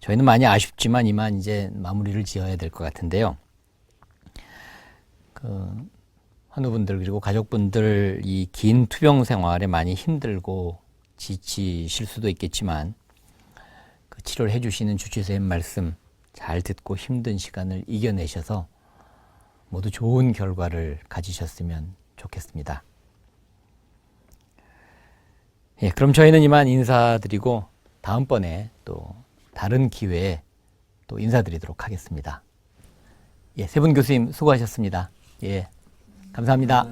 Speaker 1: 저희는 많이 아쉽지만 이만 이제 마무리를 지어야 될 것 같은데요. 환우분들 그리고 가족분들 이 긴 투병 생활에 많이 힘들고 지치실 수도 있겠지만 그 치료를 해주시는 주치의선생님 말씀 잘 듣고 힘든 시간을 이겨내셔서 모두 좋은 결과를 가지셨으면 좋겠습니다. 예, 그럼 저희는 이만 인사드리고 다음번에 또 다른 기회에 또 인사드리도록 하겠습니다. 예, 세 분 교수님 수고하셨습니다. 예, 감사합니다.